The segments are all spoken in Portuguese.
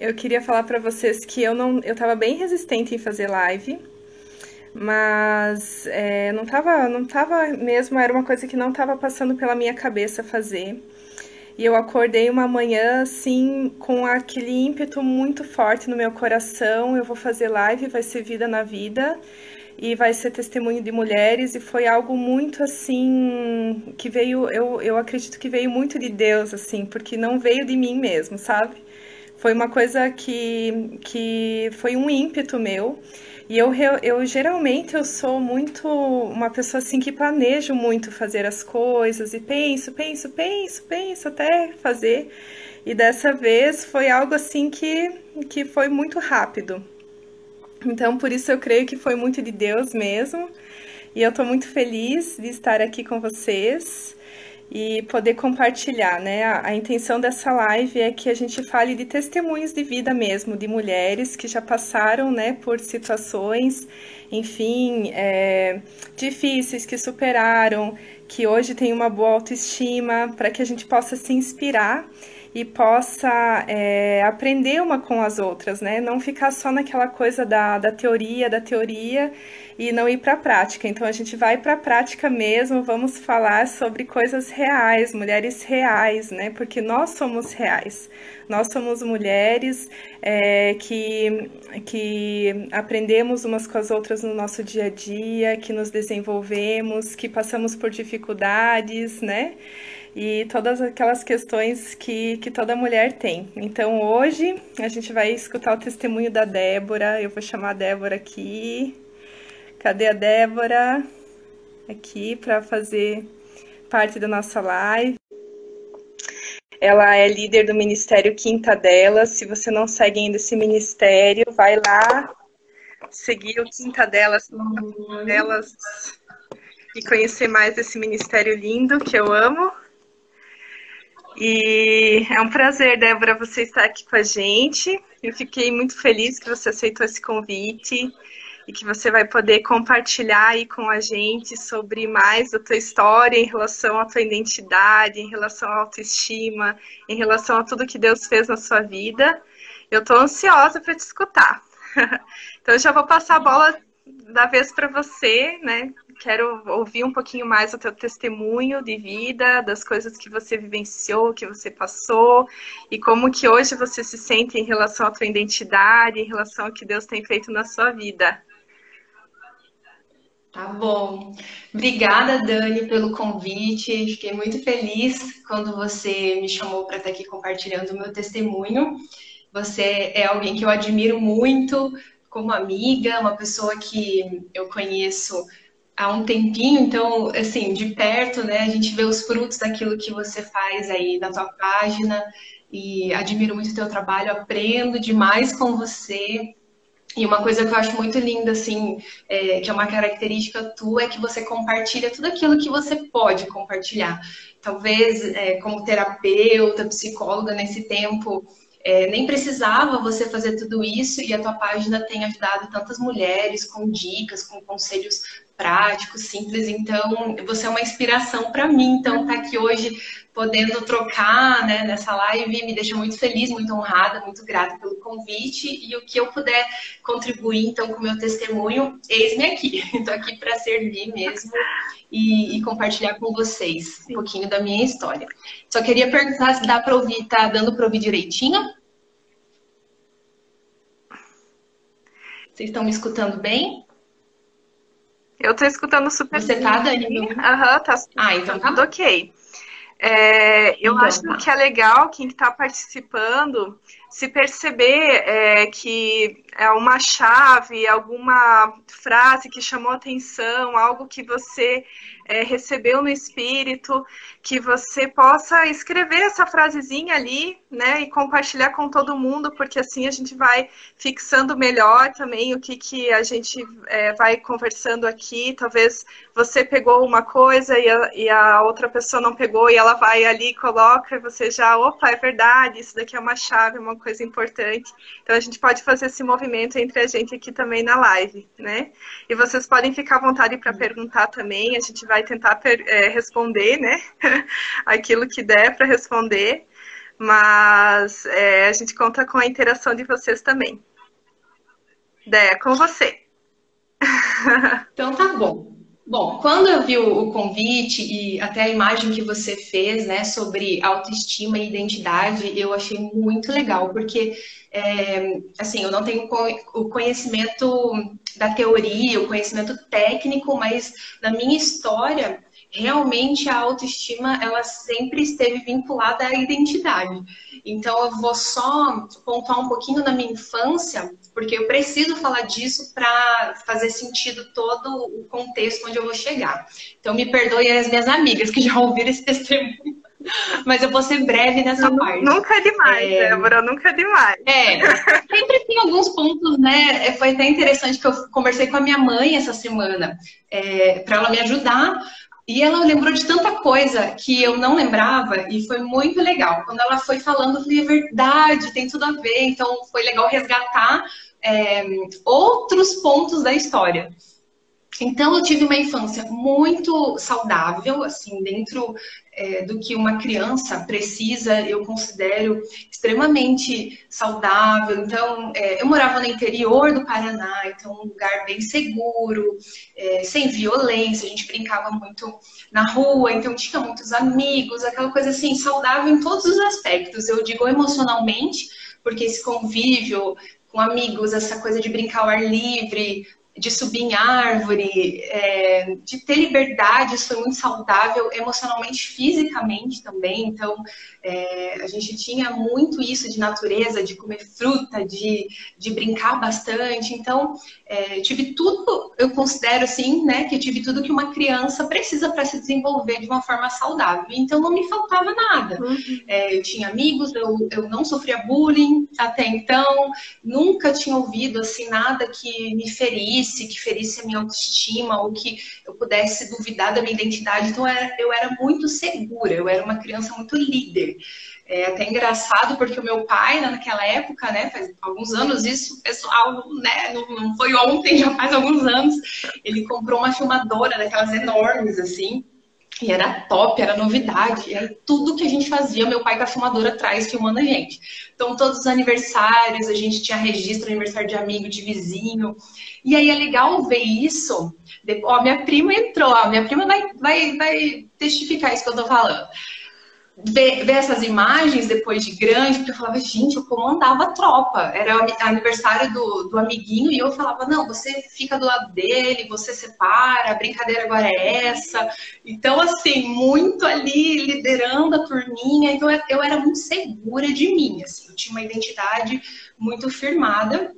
Eu queria falar para vocês que eu tava bem resistente em fazer live, mas não tava mesmo, era uma coisa que não tava passando pela minha cabeça fazer. E eu acordei uma manhã assim com aquele ímpeto muito forte no meu coração, eu vou fazer live, vai ser vida na vida e vai ser testemunho de mulheres e foi algo muito assim que veio, eu acredito que veio muito de Deus assim, porque não veio de mim mesmo, sabe? Foi uma coisa que foi um ímpeto meu. E eu geralmente eu sou muito uma pessoa assim que planejo muito fazer as coisas e penso até fazer. E dessa vez foi algo assim que foi muito rápido. Então, por isso eu creio que foi muito de Deus mesmo. E eu estou muito feliz de estar aqui com vocês e poder compartilhar, né? A intenção dessa live é que a gente fale de testemunhos de vida mesmo, de mulheres que já passaram, né, por situações, enfim, difíceis, que superaram, que hoje têm uma boa autoestima, para que a gente possa se inspirar e possa aprender uma com as outras, né? Não ficar só naquela coisa da teoria e não ir para a prática. Então a gente vai para a prática mesmo, vamos falar sobre coisas reais, mulheres reais, né? Porque nós somos reais. Nós somos mulheres que aprendemos umas com as outras no nosso dia a dia, que nos desenvolvemos, que passamos por dificuldades, né? E todas aquelas questões que toda mulher tem. Então hoje a gente vai escutar o testemunho da Débora. Eu vou chamar a Débora aqui. Cadê a Débora? Aqui para fazer parte da nossa live. Ela é líder do Ministério Quinta Delas. Se você não segue ainda esse ministério, vai lá seguir o Quinta Delas e conhecer mais esse ministério lindo que eu amo. E é um prazer, Débora, você estar aqui com a gente. Eu fiquei muito feliz que você aceitou esse convite e que você vai poder compartilhar aí com a gente sobre mais da tua história em relação à tua identidade, em relação à autoestima, em relação a tudo que Deus fez na sua vida. Eu estou ansiosa para te escutar. Então, eu já vou passar a bola da vez para você, né? Quero ouvir um pouquinho mais o teu testemunho de vida, das coisas que você vivenciou, que você passou, e como que hoje você se sente em relação à tua identidade, em relação ao que Deus tem feito na sua vida. Tá bom. Obrigada, Dani, pelo convite. Fiquei muito feliz quando você me chamou para estar aqui compartilhando o meu testemunho. Você é alguém que eu admiro muito como amiga, uma pessoa que eu conheço há um tempinho, então, assim, de perto, né, a gente vê os frutos daquilo que você faz aí na tua página e admiro muito o teu trabalho, aprendo demais com você. E uma coisa que eu acho muito linda, assim, que é uma característica tua, é que você compartilha tudo aquilo que você pode compartilhar. Talvez, como terapeuta, psicóloga nesse tempo, nem precisava você fazer tudo isso e a tua página tem ajudado tantas mulheres com dicas, com conselhos práticos, simples. Então, você é uma inspiração para mim. Então, tá aqui hoje podendo trocar, né, nessa live me deixa muito feliz, muito honrada, muito grata pelo convite e o que eu puder contribuir então com o meu testemunho, eis-me aqui. Estou aqui para servir mesmo e compartilhar com vocês um Sim. pouquinho da minha história. Só queria perguntar se dá para ouvir, tá dando para ouvir direitinho? Vocês estão me escutando bem? Eu estou escutando super Você bem tá, Dani? aqui. Aham, Ah, tá então tá tudo bom. ok. Eu acho Então que é tá. legal quem está participando se perceber que é uma chave, alguma frase que chamou atenção, algo que você recebeu no espírito, que você possa escrever essa frasezinha ali, né, e compartilhar com todo mundo, porque assim a gente vai fixando melhor também o que a gente vai conversando aqui. Talvez você pegou uma coisa e a outra pessoa não pegou e ela vai ali e coloca e você já, opa, é verdade, isso daqui é uma chave, é uma coisa importante. Então a gente pode fazer esse movimento entre a gente aqui também na live, né? E vocês podem ficar à vontade para perguntar também, a gente vai tentar responder, né? Aquilo que der para responder. Mas a gente conta com a interação de vocês também. Dé, com você. Então tá bom. Bom, quando eu vi o convite e até a imagem que você fez, né, sobre autoestima e identidade, eu achei muito legal, porque, assim, eu não tenho o conhecimento da teoria, o conhecimento técnico, mas na minha história, realmente a autoestima, ela sempre esteve vinculada à identidade. Então, eu vou só pontuar um pouquinho na minha infância, porque eu preciso falar disso para fazer sentido todo o contexto onde eu vou chegar. Então, me perdoem as minhas amigas que já ouviram esse testemunho, mas eu vou ser breve nessa parte. Nunca é demais, Débora, nunca é demais. Sempre tem alguns pontos, né? Foi até interessante que eu conversei com a minha mãe essa semana, para ela me ajudar. E ela lembrou de tanta coisa que eu não lembrava e foi muito legal. Quando ela foi falando, eu falei, é verdade, tem tudo a ver. Então, foi legal resgatar outros pontos da história. Então, eu tive uma infância muito saudável, assim, dentro do que uma criança precisa, eu considero extremamente saudável. Então, eu morava no interior do Paraná, então um lugar bem seguro, sem violência, a gente brincava muito na rua, então tinha muitos amigos, aquela coisa assim, saudável em todos os aspectos. Eu digo emocionalmente, porque esse convívio com amigos, essa coisa de brincar ao ar livre, de subir em árvore, de ter liberdade, isso foi muito saudável emocionalmente, fisicamente também. Então, a gente tinha muito isso de natureza, de comer fruta, de brincar bastante. Então, tive tudo, eu considero assim, né, que eu tive tudo que uma criança precisa para se desenvolver de uma forma saudável. Então, não me faltava nada. Eu tinha amigos, eu não sofria bullying até então, nunca tinha ouvido assim nada que me ferisse, que ferisse a minha autoestima ou que eu pudesse duvidar da minha identidade. Então, eu era muito segura, eu era uma criança muito líder. É até engraçado, porque o meu pai, naquela época, né, faz alguns anos, isso, pessoal, né, não foi ontem, já faz alguns anos, ele comprou uma filmadora daquelas enormes, assim, e era top, era novidade. E aí, tudo que a gente fazia, meu pai com a filmadora atrás, filmando a gente. Então, todos os aniversários, a gente tinha registro, aniversário de amigo, de vizinho. E aí, é legal ver isso. Ó, minha prima entrou, ó, minha prima vai testificar isso que eu tô falando. Ver essas imagens depois de grande, porque eu falava, gente, eu comandava a tropa. Era o aniversário do amiguinho e eu falava, não, você fica do lado dele, você separa, a brincadeira agora é essa. Então, assim, muito ali liderando a turminha. Então, eu era muito segura de mim, assim, eu tinha uma identidade muito firmada.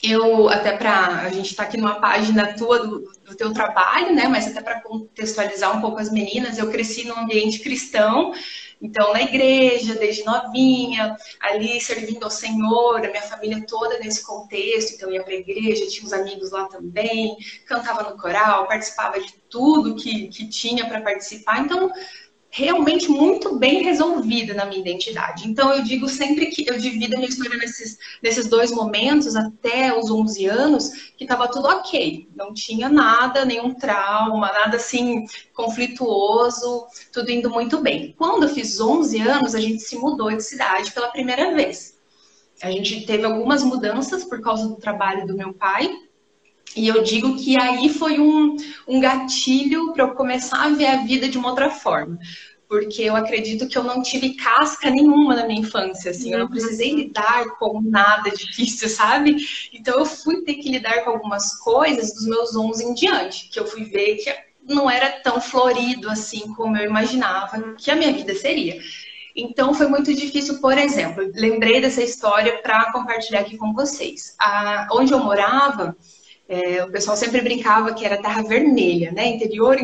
Eu, até para a gente tá aqui numa página tua do teu trabalho, né? Mas até para contextualizar um pouco as meninas, eu cresci num ambiente cristão, então na igreja, desde novinha, ali servindo ao Senhor, a minha família toda nesse contexto, então eu ia para a igreja, tinha uns amigos lá também, cantava no coral, participava de tudo que tinha para participar, então realmente muito bem resolvida na minha identidade. Então, eu digo sempre que eu divido a minha história nesses dois momentos, até os 11 anos, que estava tudo ok. Não tinha nada, nenhum trauma, nada assim conflituoso, tudo indo muito bem. Quando eu fiz 11 anos, a gente se mudou de cidade pela primeira vez. A gente teve algumas mudanças por causa do trabalho do meu pai, e eu digo que aí foi um gatilho para eu começar a ver a vida de uma outra forma. Porque eu acredito que eu não tive casca nenhuma na minha infância, assim. Eu não precisei lidar com nada difícil, sabe? Então eu fui ter que lidar com algumas coisas dos meus 11 em diante. Que eu fui ver que não era tão florido assim como eu imaginava que a minha vida seria. Então, foi muito difícil, por exemplo, lembrei dessa história para compartilhar aqui com vocês. Onde eu morava, o pessoal sempre brincava que era terra vermelha, né? Interior,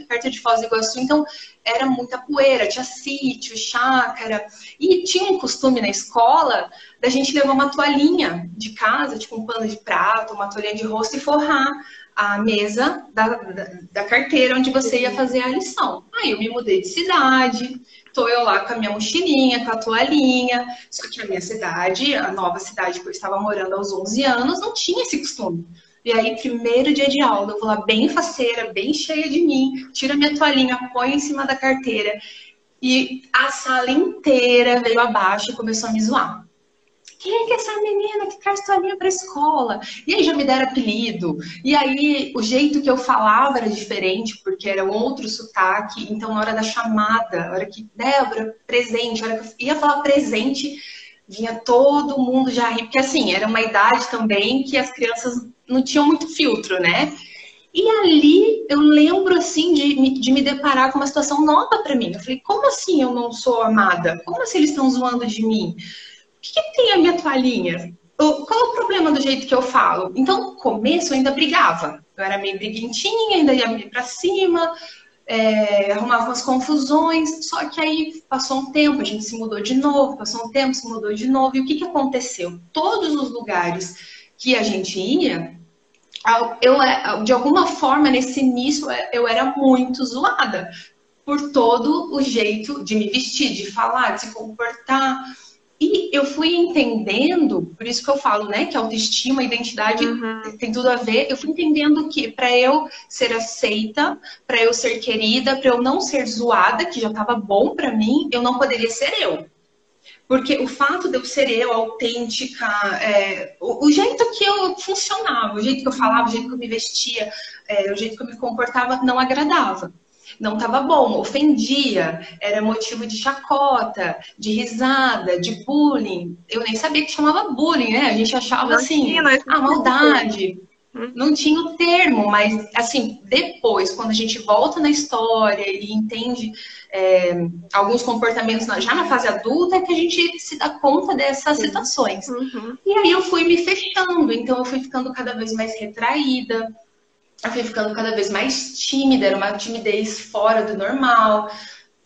perto de Foz do Iguaçu, então era muita poeira, tinha sítio, chácara, e tinha um costume na escola da gente levar uma toalhinha de casa, tipo um pano de prato, uma toalhinha de rosto e forrar a mesa da carteira onde você ia fazer a lição. Aí eu me mudei de cidade, tô eu lá com a minha mochilinha, com a toalhinha, só que a minha cidade, a nova cidade que eu estava morando aos 11 anos, não tinha esse costume. E aí, primeiro dia de aula, eu vou lá bem faceira, bem cheia de mim, tiro a minha toalhinha, ponho em cima da carteira. e a sala inteira veio abaixo e começou a me zoar. Quem é que é essa menina que traz toalhinha pra escola? E aí já me deram apelido. E aí o jeito que eu falava era diferente, porque era um outro sotaque. Então, na hora da chamada, na hora que Débora, presente, na hora que eu ia falar presente, vinha todo mundo já rir. Porque assim, era uma idade também que as crianças não tinham muito filtro, né? E ali eu lembro assim de me deparar com uma situação nova para mim. Eu falei, como assim eu não sou amada? Como assim eles estão zoando de mim? O que tem a minha toalhinha? Qual é o problema do jeito que eu falo? Então, no começo eu ainda brigava. Eu era meio briguentinha, ainda ia meio pra cima, arrumava umas confusões. Só que aí passou um tempo, a gente se mudou de novo, passou um tempo, se mudou de novo. E o que aconteceu? Todos os lugares que a gente ia, de alguma forma, nesse início, eu era muito zoada por todo o jeito de me vestir, de falar, de se comportar. E eu fui entendendo, por isso que eu falo, né, que autoestima, identidade tem tudo a ver. Eu fui entendendo que para eu ser aceita, para eu ser querida, para eu não ser zoada, que já estava bom para mim, eu não poderia ser eu. Porque o fato de eu ser eu, autêntica, o jeito que eu funcionava, o jeito que eu falava, o jeito que eu me vestia, o jeito que eu me comportava, não agradava. Não estava bom, ofendia, era motivo de chacota, de risada, de bullying. Eu nem sabia que chamava bullying, né? A gente achava assim, maldade. Não tinha o termo, mas assim, depois, quando a gente volta na história e entende alguns comportamentos já na fase adulta, é que a gente se dá conta dessas situações. E aí eu fui me fechando, então eu fui ficando cada vez mais retraída, eu fui ficando cada vez mais tímida, era uma timidez fora do normal.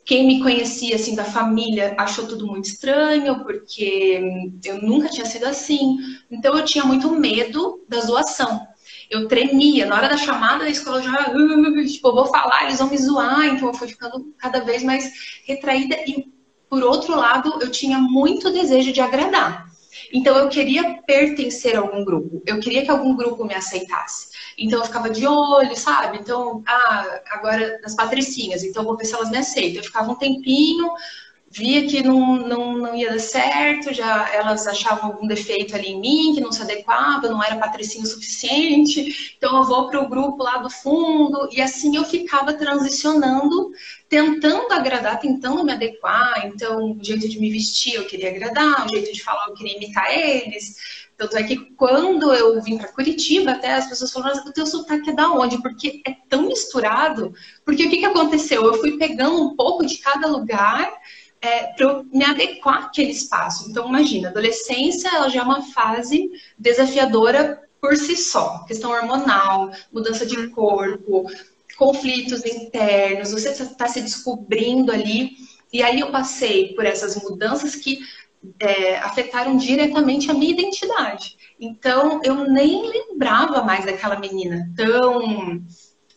Quem me conhecia, assim, da família, achou tudo muito estranho, porque eu nunca tinha sido assim. Então, eu tinha muito medo da zoação. Eu tremia. Na hora da chamada da escola, eu já, tipo, eu vou falar, eles vão me zoar. Então, eu fui ficando cada vez mais retraída. E, por outro lado, eu tinha muito desejo de agradar. Então, eu queria pertencer a algum grupo. Eu queria que algum grupo me aceitasse. Então, eu ficava de olho, sabe? Então, agora nas patricinhas, então eu vou ver se elas me aceitam. Eu ficava um tempinho, via que não ia dar certo, já elas achavam algum defeito ali em mim, que não se adequava, não era patricinha o suficiente. Então, eu vou para o grupo lá do fundo. E assim eu ficava transicionando, tentando agradar, tentando me adequar. Então, o jeito de me vestir eu queria agradar, o jeito de falar eu queria imitar eles. Tanto é que quando eu vim para Curitiba, até as pessoas falaram, o teu sotaque é da onde? Porque é tão misturado. Porque o que aconteceu? Eu fui pegando um pouco de cada lugar para eu me adequar àquele espaço. Então, imagina, a adolescência ela já é uma fase desafiadora por si só. Questão hormonal, mudança de corpo, conflitos internos, você está se descobrindo ali. E aí eu passei por essas mudanças que afetaram diretamente a minha identidade. Então, eu nem lembrava mais daquela menina tão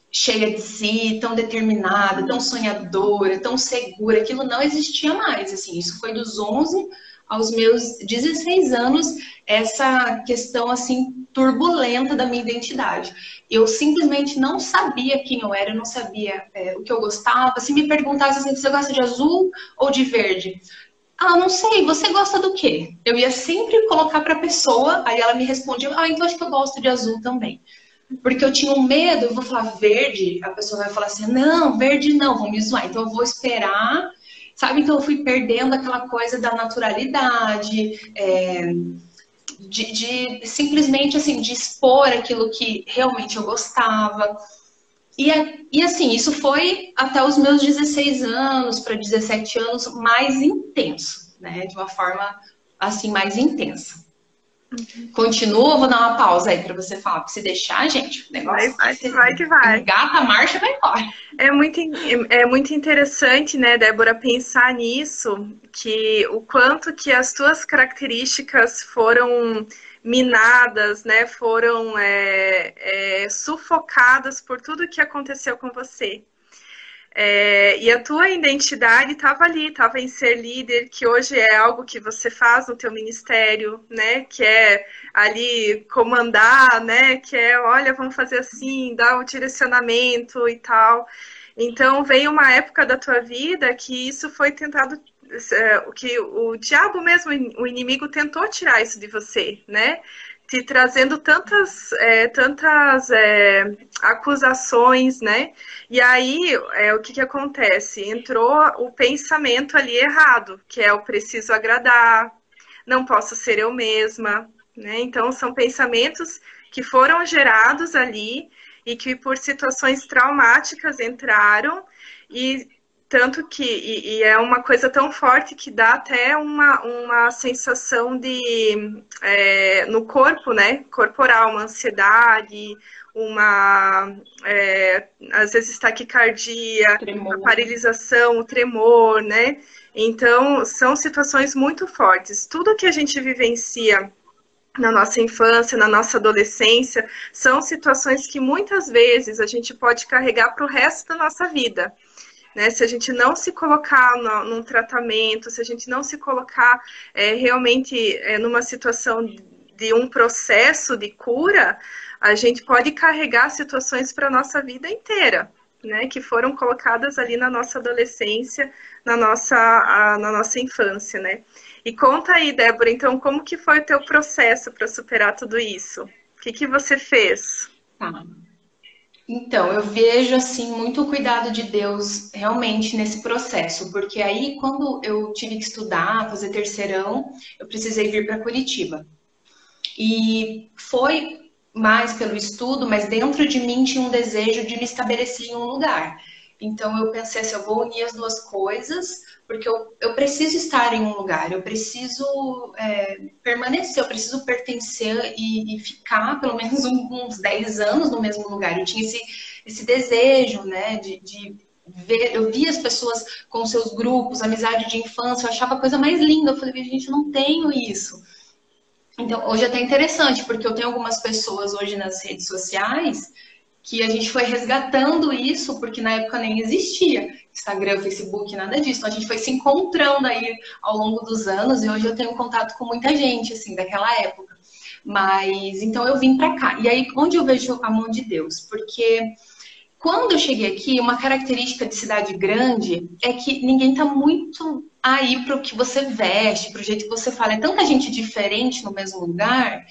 cheia de si, tão determinada, tão sonhadora, tão segura. Aquilo não existia mais. Assim, isso foi dos 11 aos meus 16 anos, essa questão assim turbulenta da minha identidade. Eu simplesmente não sabia quem eu era, eu não sabia o que eu gostava. Se me perguntasse assim, você gosta de azul ou de verde? Não sei, você gosta do quê? Eu ia sempre colocar para a pessoa, aí ela me respondia, então acho que eu gosto de azul também. Porque eu tinha um medo, eu vou falar verde, a pessoa vai falar assim, não, verde não, vão me zoar, então eu vou esperar, sabe? Então eu fui perdendo aquela coisa da naturalidade, de simplesmente assim, de expor aquilo que realmente eu gostava. E assim, isso foi até os meus 16 anos para 17 anos mais intenso, né? De uma forma assim mais intensa. Continua, vou dar uma pausa aí para você falar, porque se deixar, gente, o negócio vai que vai. Engata a marcha e vai embora. É muito interessante, né, Débora, pensar nisso, que o quanto que as tuas características foram minadas, né, foram sufocadas por tudo que aconteceu com você. E a tua identidade estava ali, estava em ser líder, que hoje é algo que você faz no teu ministério, né? Que é ali comandar, né? Que é, olha, vamos fazer assim, dar o direcionamento e tal. Então veio uma época da tua vida que isso foi tentado, que o diabo mesmo, o inimigo tentou tirar isso de você, né? Te trazendo tantas acusações, né? E aí, o que acontece? Entrou o pensamento ali errado, que é eu preciso agradar, não posso ser eu mesma, né? Então, são pensamentos que foram gerados ali e que por situações traumáticas entraram e tanto que é uma coisa tão forte que dá até uma sensação de no corpo, né? Corporal, uma ansiedade, às vezes taquicardia, a Tremor. paralisação, o tremor, né? Então, são situações muito fortes. Tudo que a gente vivencia na nossa infância, na nossa adolescência, são situações que muitas vezes a gente pode carregar para o resto da nossa vida. Né? Se a gente não se colocar num tratamento, se a gente não se colocar realmente numa situação de um processo de cura, a gente pode carregar situações para a nossa vida inteira, né? Que foram colocadas ali na nossa adolescência, na nossa infância, né? E conta aí, Débora, então, como que foi o teu processo para superar tudo isso? O que você fez? Tá. Então, eu vejo assim muito o cuidado de Deus realmente nesse processo, porque aí quando eu tive que estudar, fazer terceirão, eu precisei vir para Curitiba. E foi mais pelo estudo, mas dentro de mim tinha um desejo de me estabelecer em um lugar. Então eu pensei assim, eu vou unir as duas coisas, porque eu preciso estar em um lugar, eu preciso permanecer, eu preciso pertencer e ficar pelo menos uns 10 anos no mesmo lugar. Eu tinha esse desejo, né, de ver, eu via as pessoas com seus grupos, amizade de infância, eu achava a coisa mais linda. Eu falei, gente, eu não tenho isso. Então, hoje é até interessante, porque eu tenho algumas pessoas hoje nas redes sociais que a gente foi resgatando isso, porque na época nem existia Instagram, Facebook, nada disso. Então, a gente foi se encontrando aí ao longo dos anos e hoje eu tenho contato com muita gente, assim, daquela época. Mas, então eu vim pra cá. E aí, onde eu vejo a mão de Deus? Porque quando eu cheguei aqui, uma característica de cidade grande é que ninguém tá muito aí para o que você veste, para o jeito que você fala. É tanta gente diferente no mesmo lugar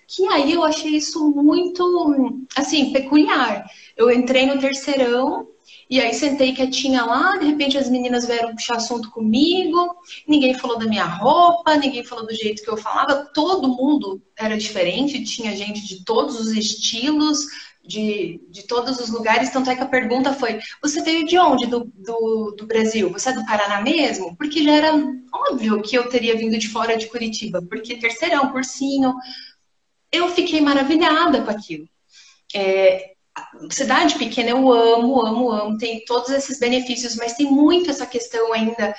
que aí eu achei isso muito, assim, peculiar. Eu entrei no terceirão e aí sentei quietinha lá, de repente as meninas vieram puxar assunto comigo, ninguém falou da minha roupa, ninguém falou do jeito que eu falava, todo mundo era diferente, tinha gente de todos os estilos, de todos os lugares, tanto é que a pergunta foi, você veio de onde do Brasil? Você é do Paraná mesmo? Porque já era óbvio que eu teria vindo de fora de Curitiba, porque terceirão, cursinho, eu fiquei maravilhada com aquilo. Cidade pequena eu amo, amo, amo, tem todos esses benefícios, mas tem muito essa questão ainda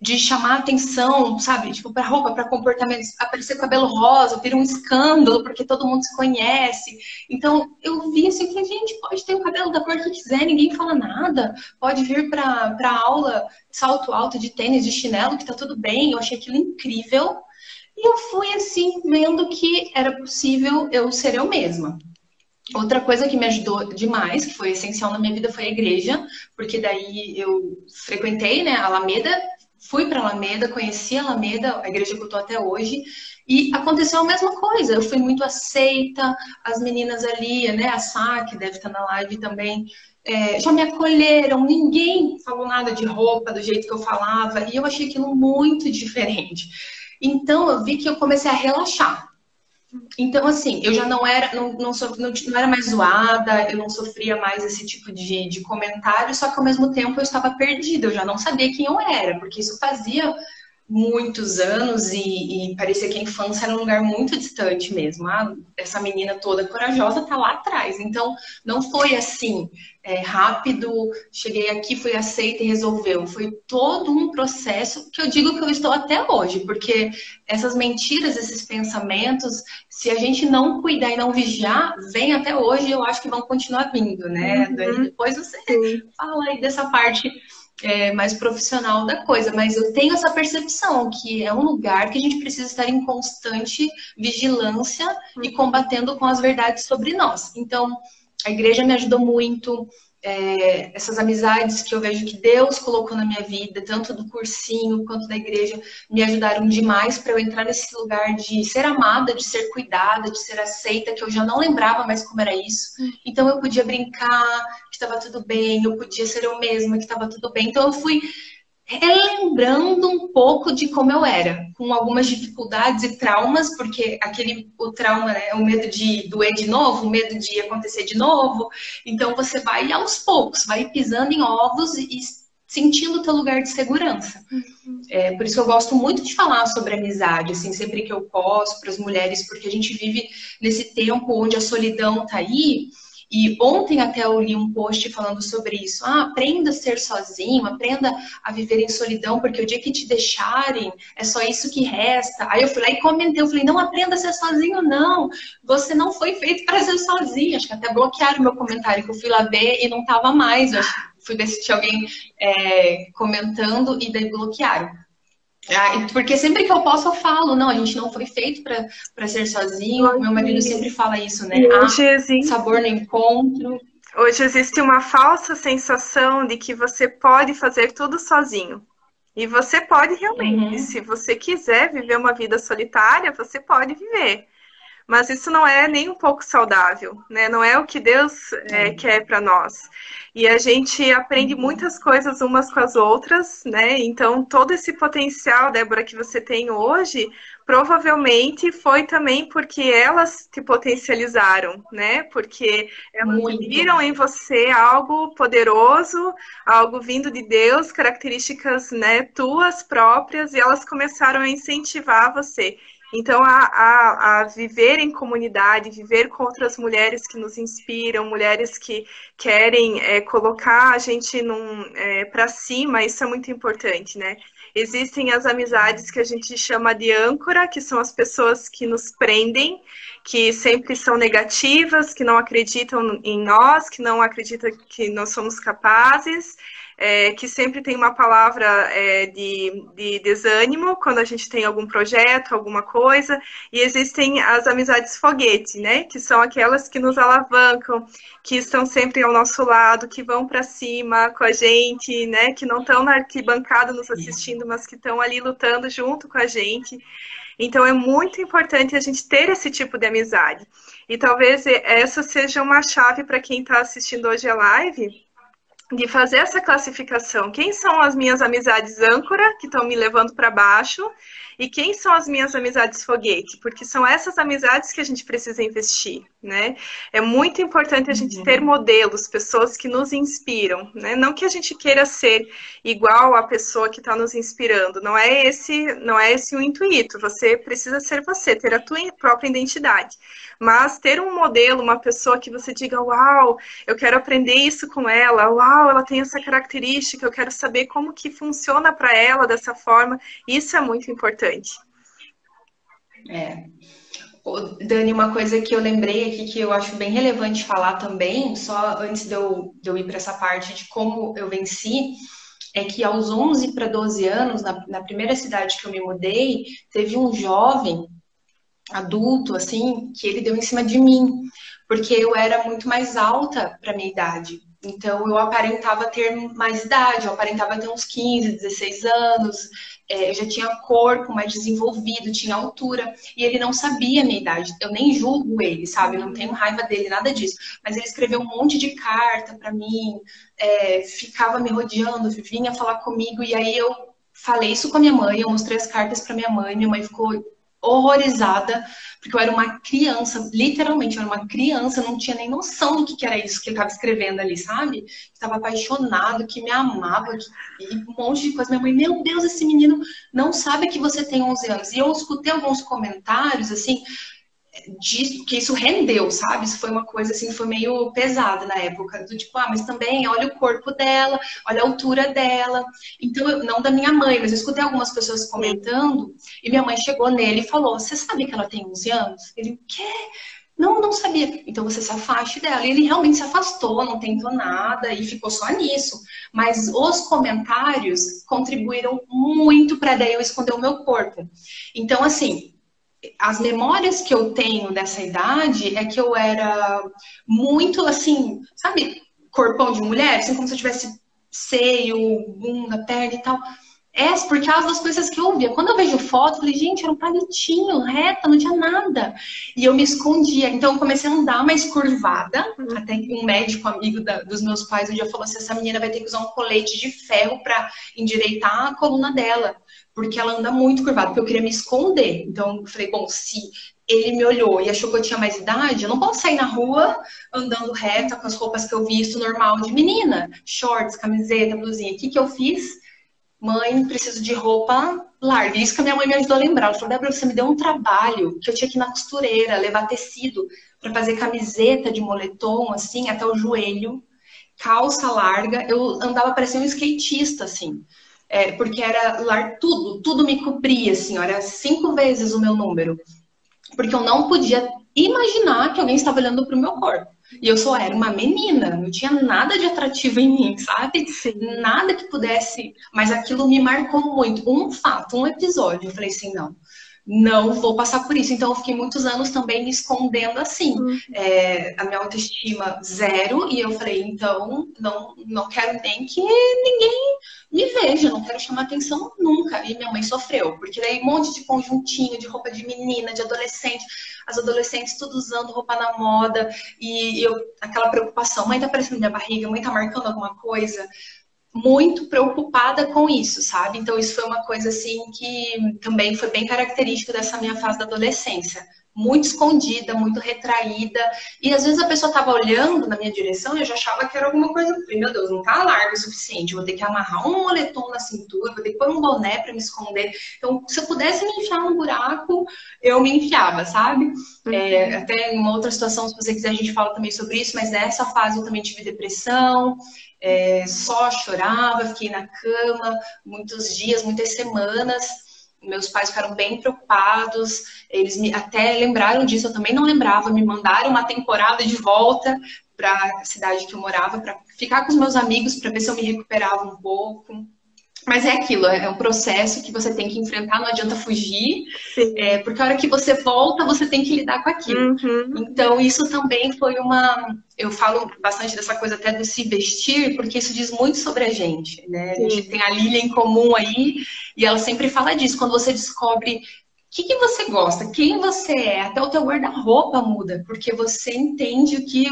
de chamar atenção, sabe? Tipo, para roupa, para comportamentos, aparecer cabelo rosa, vira um escândalo, porque todo mundo se conhece. Então, eu vi assim, que a gente pode ter o cabelo da cor que quiser, ninguém fala nada. Pode vir para aula, salto alto, de tênis, de chinelo, que tá tudo bem. Eu achei aquilo incrível. E eu fui, assim, vendo que era possível eu ser eu mesma. Outra coisa que me ajudou demais, que foi essencial na minha vida, foi a igreja, porque daí eu frequentei, né, a Alameda, fui para Alameda, conheci a Alameda, a igreja que eu tô até hoje, e aconteceu a mesma coisa. Eu fui muito aceita, as meninas ali, né, a Sá, que deve estar na live também, já me acolheram, ninguém falou nada de roupa, do jeito que eu falava, e eu achei aquilo muito diferente. Então eu vi que eu comecei a relaxar. Então, assim, eu já não era, não era mais zoada, eu não sofria mais esse tipo de comentário, só que ao mesmo tempo eu estava perdida, eu já não sabia quem eu era, porque isso fazia muitos anos e parecia que a infância era um lugar muito distante mesmo. Ah, essa menina toda corajosa tá lá atrás. Então, não foi assim, rápido, cheguei aqui, fui aceita e resolveu. Foi todo um processo que eu digo que eu estou até hoje, porque essas mentiras, esses pensamentos, se a gente não cuidar e não vigiar, vem até hoje e eu acho que vão continuar vindo, né, Dani? Uhum, Depois você sim. fala aí dessa parte mais profissional da coisa, mas eu tenho essa percepção que é um lugar que a gente precisa estar em constante vigilância e combatendo com as verdades sobre nós. Então, a igreja me ajudou muito, essas amizades que eu vejo que Deus colocou na minha vida, tanto do cursinho quanto da igreja, me ajudaram demais para eu entrar nesse lugar de ser amada, de ser cuidada, de ser aceita, que eu já não lembrava mais como era isso. Então eu podia brincar, que estava tudo bem, eu podia ser eu mesma, que estava tudo bem. Então eu fui relembrando um pouco de como eu era, com algumas dificuldades e traumas, porque o trauma, né, é o medo de doer de novo, o medo de acontecer de novo. Então você vai aos poucos, vai pisando em ovos e sentindo o teu lugar de segurança. Por isso eu gosto muito de falar sobre amizade, assim, sempre que eu posso, para as mulheres, porque a gente vive nesse tempo onde a solidão tá aí. E ontem até eu li um post falando sobre isso. Ah, aprenda a ser sozinho, aprenda a viver em solidão, porque o dia que te deixarem, é só isso que resta. Aí eu fui lá e comentei, eu falei, não aprenda a ser sozinho, não. Você não foi feito para ser sozinho. Acho que até bloquearam o meu comentário, que eu fui lá ver e não tava mais. Eu fui ver se tinha alguém comentando e daí bloquearam. Porque sempre que eu posso, eu falo, não, a gente não foi feito para ser sozinho. Meu marido sempre fala isso, né? Hoje Sabor no encontro. hoje existe uma falsa sensação de que você pode fazer tudo sozinho. E você pode realmente, Uhum. se você quiser viver uma vida solitária, você pode viver. Mas isso não é nem um pouco saudável, né? Não é o que Deus quer para nós. E a gente aprende Uhum. muitas coisas umas com as outras, né? Então, todo esse potencial, Débora, que você tem hoje, provavelmente foi também porque elas te potencializaram, né? Porque elas Muito. viram em você algo poderoso, algo vindo de Deus, características, né, tuas próprias, e elas começaram a incentivar você. Então, a viver em comunidade, viver com outras mulheres que nos inspiram, mulheres que querem colocar a gente para cima, isso é muito importante, né? Existem as amizades que a gente chama de âncora, que são as pessoas que nos prendem, que sempre são negativas, que não acreditam em nós, que não acreditam que nós somos capazes, que sempre tem uma palavra de desânimo quando a gente tem algum projeto, alguma coisa, e existem as amizades foguete, né? Que são aquelas que nos alavancam, que estão sempre ao nosso lado, que vão para cima com a gente, né? Que não estão na arquibancada nos assistindo, mas que estão ali lutando junto com a gente. Então é muito importante a gente ter esse tipo de amizade. E talvez essa seja uma chave para quem está assistindo hoje a live, de fazer essa classificação. Quem são as minhas amizades âncora, que estão me levando para baixo, e quem são as minhas amizades foguete? Porque são essas amizades que a gente precisa investir, né? É muito importante a gente ter modelos, pessoas que nos inspiram, né? Não que a gente queira ser igual à pessoa que está nos inspirando, não é esse o intuito. Você precisa ser você, ter a tua própria identidade. Mas ter um modelo, uma pessoa que você diga, uau, eu quero aprender isso com ela, uau, ela tem essa característica, eu quero saber como que funciona para ela dessa forma, isso é muito importante. Dani, uma coisa que eu lembrei aqui que eu acho bem relevante falar também, só antes de eu ir para essa parte de como eu venci, é que aos 11 para 12 anos, na primeira cidade que eu me mudei, teve um jovem adulto, assim, que ele deu em cima de mim, porque eu era muito mais alta para minha idade. Então, eu aparentava ter mais idade, eu aparentava ter uns 15, 16 anos, eu já tinha corpo mais desenvolvido, tinha altura, e ele não sabia a minha idade. Eu nem julgo ele, sabe? Eu não tenho raiva dele, nada disso. Mas ele escreveu um monte de carta para mim, ficava me rodeando, vinha falar comigo, e aí eu falei isso com a minha mãe, eu mostrei as cartas para minha mãe ficou horrorizada, porque eu era uma criança, literalmente, eu era uma criança, eu não tinha nem noção do que era isso que eu estava escrevendo ali, sabe? Estava apaixonado, que me amava, e um monte de coisa. Minha mãe, meu Deus, esse menino não sabe que você tem 11 anos. E eu escutei alguns comentários, assim, disso, que isso rendeu, sabe? Isso foi uma coisa assim, foi meio pesada na época, do tipo, mas também olha o corpo dela, olha a altura dela. Então, não da minha mãe, mas eu escutei algumas pessoas comentando, e minha mãe chegou nele e falou: Você sabe que ela tem 11 anos? Ele, o quê? Não, não sabia. Então você se afaste dela. E ele realmente se afastou, não tentou nada e ficou só nisso. Mas os comentários contribuíram muito para daí eu esconder o meu corpo. Então, assim, as memórias que eu tenho dessa idade é que eu era muito assim, sabe, corpão de mulher, assim como se eu tivesse seio, bunda, perna e tal. É por causa das coisas que eu via. Quando eu vejo foto, eu falei, gente, era um palitinho, reta, não tinha nada. E eu me escondia. Então eu comecei a andar mais curvada. Até que um médico amigo dos meus pais um dia falou assim, essa menina vai ter que usar um colete de ferro para endireitar a coluna dela. Porque ela anda muito curvada, porque eu queria me esconder. Então eu falei, bom, se ele me olhou e achou que eu tinha mais idade, eu não posso sair na rua andando reta com as roupas que eu visto normal de menina. Shorts, camiseta, blusinha. O que que eu fiz? Mãe, preciso de roupa larga. Isso que a minha mãe me ajudou a lembrar. Ela falou, Débora, você me deu um trabalho que eu tinha que ir na costureira, levar tecido para fazer camiseta de moletom, assim, até o joelho, calça larga. Eu andava parecendo um skatista, assim. Porque era tudo me cobria, assim, era 5 vezes o meu número. Porque eu não podia imaginar que alguém estava olhando para o meu corpo. E eu só era uma menina, não tinha nada de atrativo em mim, sabe? Sim. Nada que pudesse. Mas aquilo me marcou muito. Um fato, um episódio. Eu falei assim: não vou passar por isso. Então eu fiquei muitos anos também me escondendo assim. A minha autoestima zero. E eu falei: então não quero nem que ninguém me veja, não quero chamar atenção nunca. E minha mãe sofreu, porque daí um monte de conjuntinho, de roupa de menina, de adolescente, as adolescentes tudo usando roupa na moda, e aquela preocupação, mãe tá aparecendo minha barriga, mãe tá marcando alguma coisa, muito preocupada com isso, sabe? Então isso foi uma coisa assim que também foi bem característico dessa minha fase da adolescência. Muito escondida, muito retraída. E às vezes a pessoa estava olhando na minha direção e eu já achava que era alguma coisa. Eu falei, meu Deus, não tá largo o suficiente. Eu vou ter que amarrar um moletom na cintura, vou ter que pôr um boné para me esconder. Então, se eu pudesse me enfiar no buraco, eu me enfiava, sabe? Até em uma outra situação, se você quiser, a gente fala também sobre isso, mas nessa fase eu também tive depressão. Só chorava, fiquei na cama muitos dias, muitas semanas. Meus pais ficaram bem preocupados, eles até lembraram disso, eu também não lembrava, me mandaram uma temporada de volta para a cidade que eu morava, para ficar com os meus amigos, para ver se eu me recuperava um pouco. Mas é aquilo, é um processo que você tem que enfrentar, não adianta fugir, porque a hora que você volta, você tem que lidar com aquilo. Então, isso também foi eu falo bastante dessa coisa até do se vestir, porque isso diz muito sobre a gente, né? A gente tem a Lília em comum aí, e ela sempre fala disso, quando você descobre o que você gosta, quem você é, até o teu guarda-roupa muda, porque você entende o que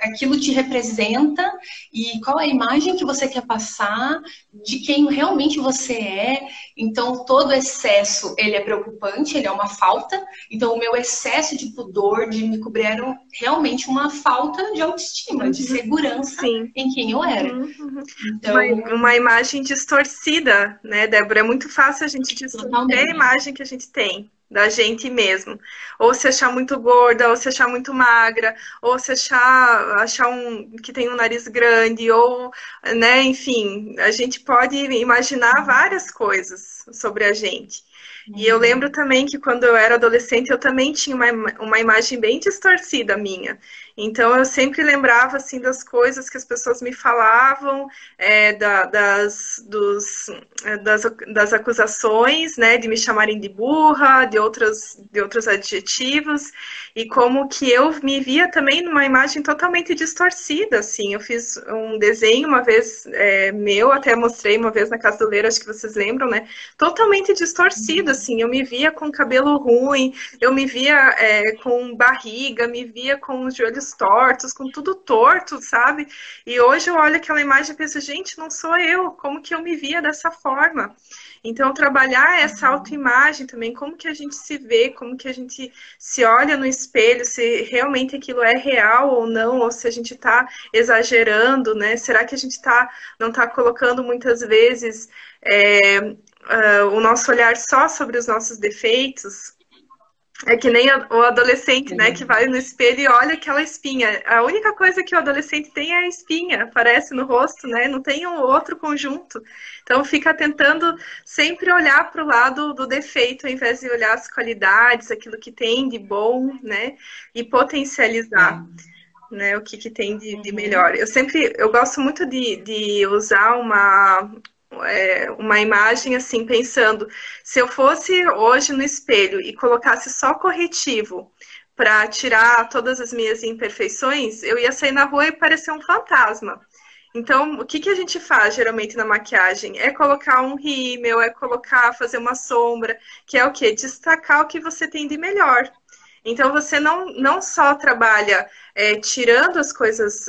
aquilo te representa e qual é a imagem que você quer passar, de quem realmente você é. Então, todo excesso, ele é preocupante, ele é uma falta. Então, o meu excesso de pudor, de me cobrir, era realmente uma falta de autoestima, de segurança em quem eu era. Então... Uma imagem distorcida, né, Débora? É muito fácil a gente distorcer a imagem que a gente tem da gente mesmo. Ou se achar muito gorda, ou se achar muito magra, ou se achar que tem um nariz grande, ou, né, enfim, a gente pode imaginar várias coisas sobre a gente. E eu lembro também que quando eu era adolescente, eu também tinha uma imagem bem distorcida minha. Então, eu sempre lembrava, assim, das coisas que as pessoas me falavam, das acusações, né, de me chamarem de burra, de outros adjetivos, e como que eu me via também numa imagem totalmente distorcida, assim. Eu fiz um desenho uma vez meu, até mostrei uma vez na Casa do Leiro, acho que vocês lembram, né, totalmente distorcido, assim. Eu me via com cabelo ruim, eu me via com barriga, me via com os joelhos tortos, com tudo torto, sabe? E hoje eu olho aquela imagem e penso, gente, não sou eu, como que eu me via dessa forma? Então, trabalhar essa autoimagem também, como que a gente se vê, como que a gente se olha no espelho, se realmente aquilo é real ou não, ou se a gente está exagerando, né? Será que a gente não está colocando muitas vezes o nosso olhar só sobre os nossos defeitos? É que nem o adolescente, né, que vai no espelho e olha aquela espinha. A única coisa que o adolescente tem é a espinha, aparece no rosto, né? Não tem um outro conjunto. Então fica tentando sempre olhar para o lado do defeito, ao invés de olhar as qualidades, aquilo que tem de bom, né? E potencializar, né, o que tem de melhor. Eu gosto muito de usar uma imagem assim, pensando, se eu fosse hoje no espelho e colocasse só corretivo para tirar todas as minhas imperfeições, eu ia sair na rua e parecer um fantasma. Então, o que a gente faz geralmente na maquiagem? É colocar um rímel, fazer uma sombra, que é o quê? Destacar o que você tem de melhor. Então, você não só trabalha tirando as coisas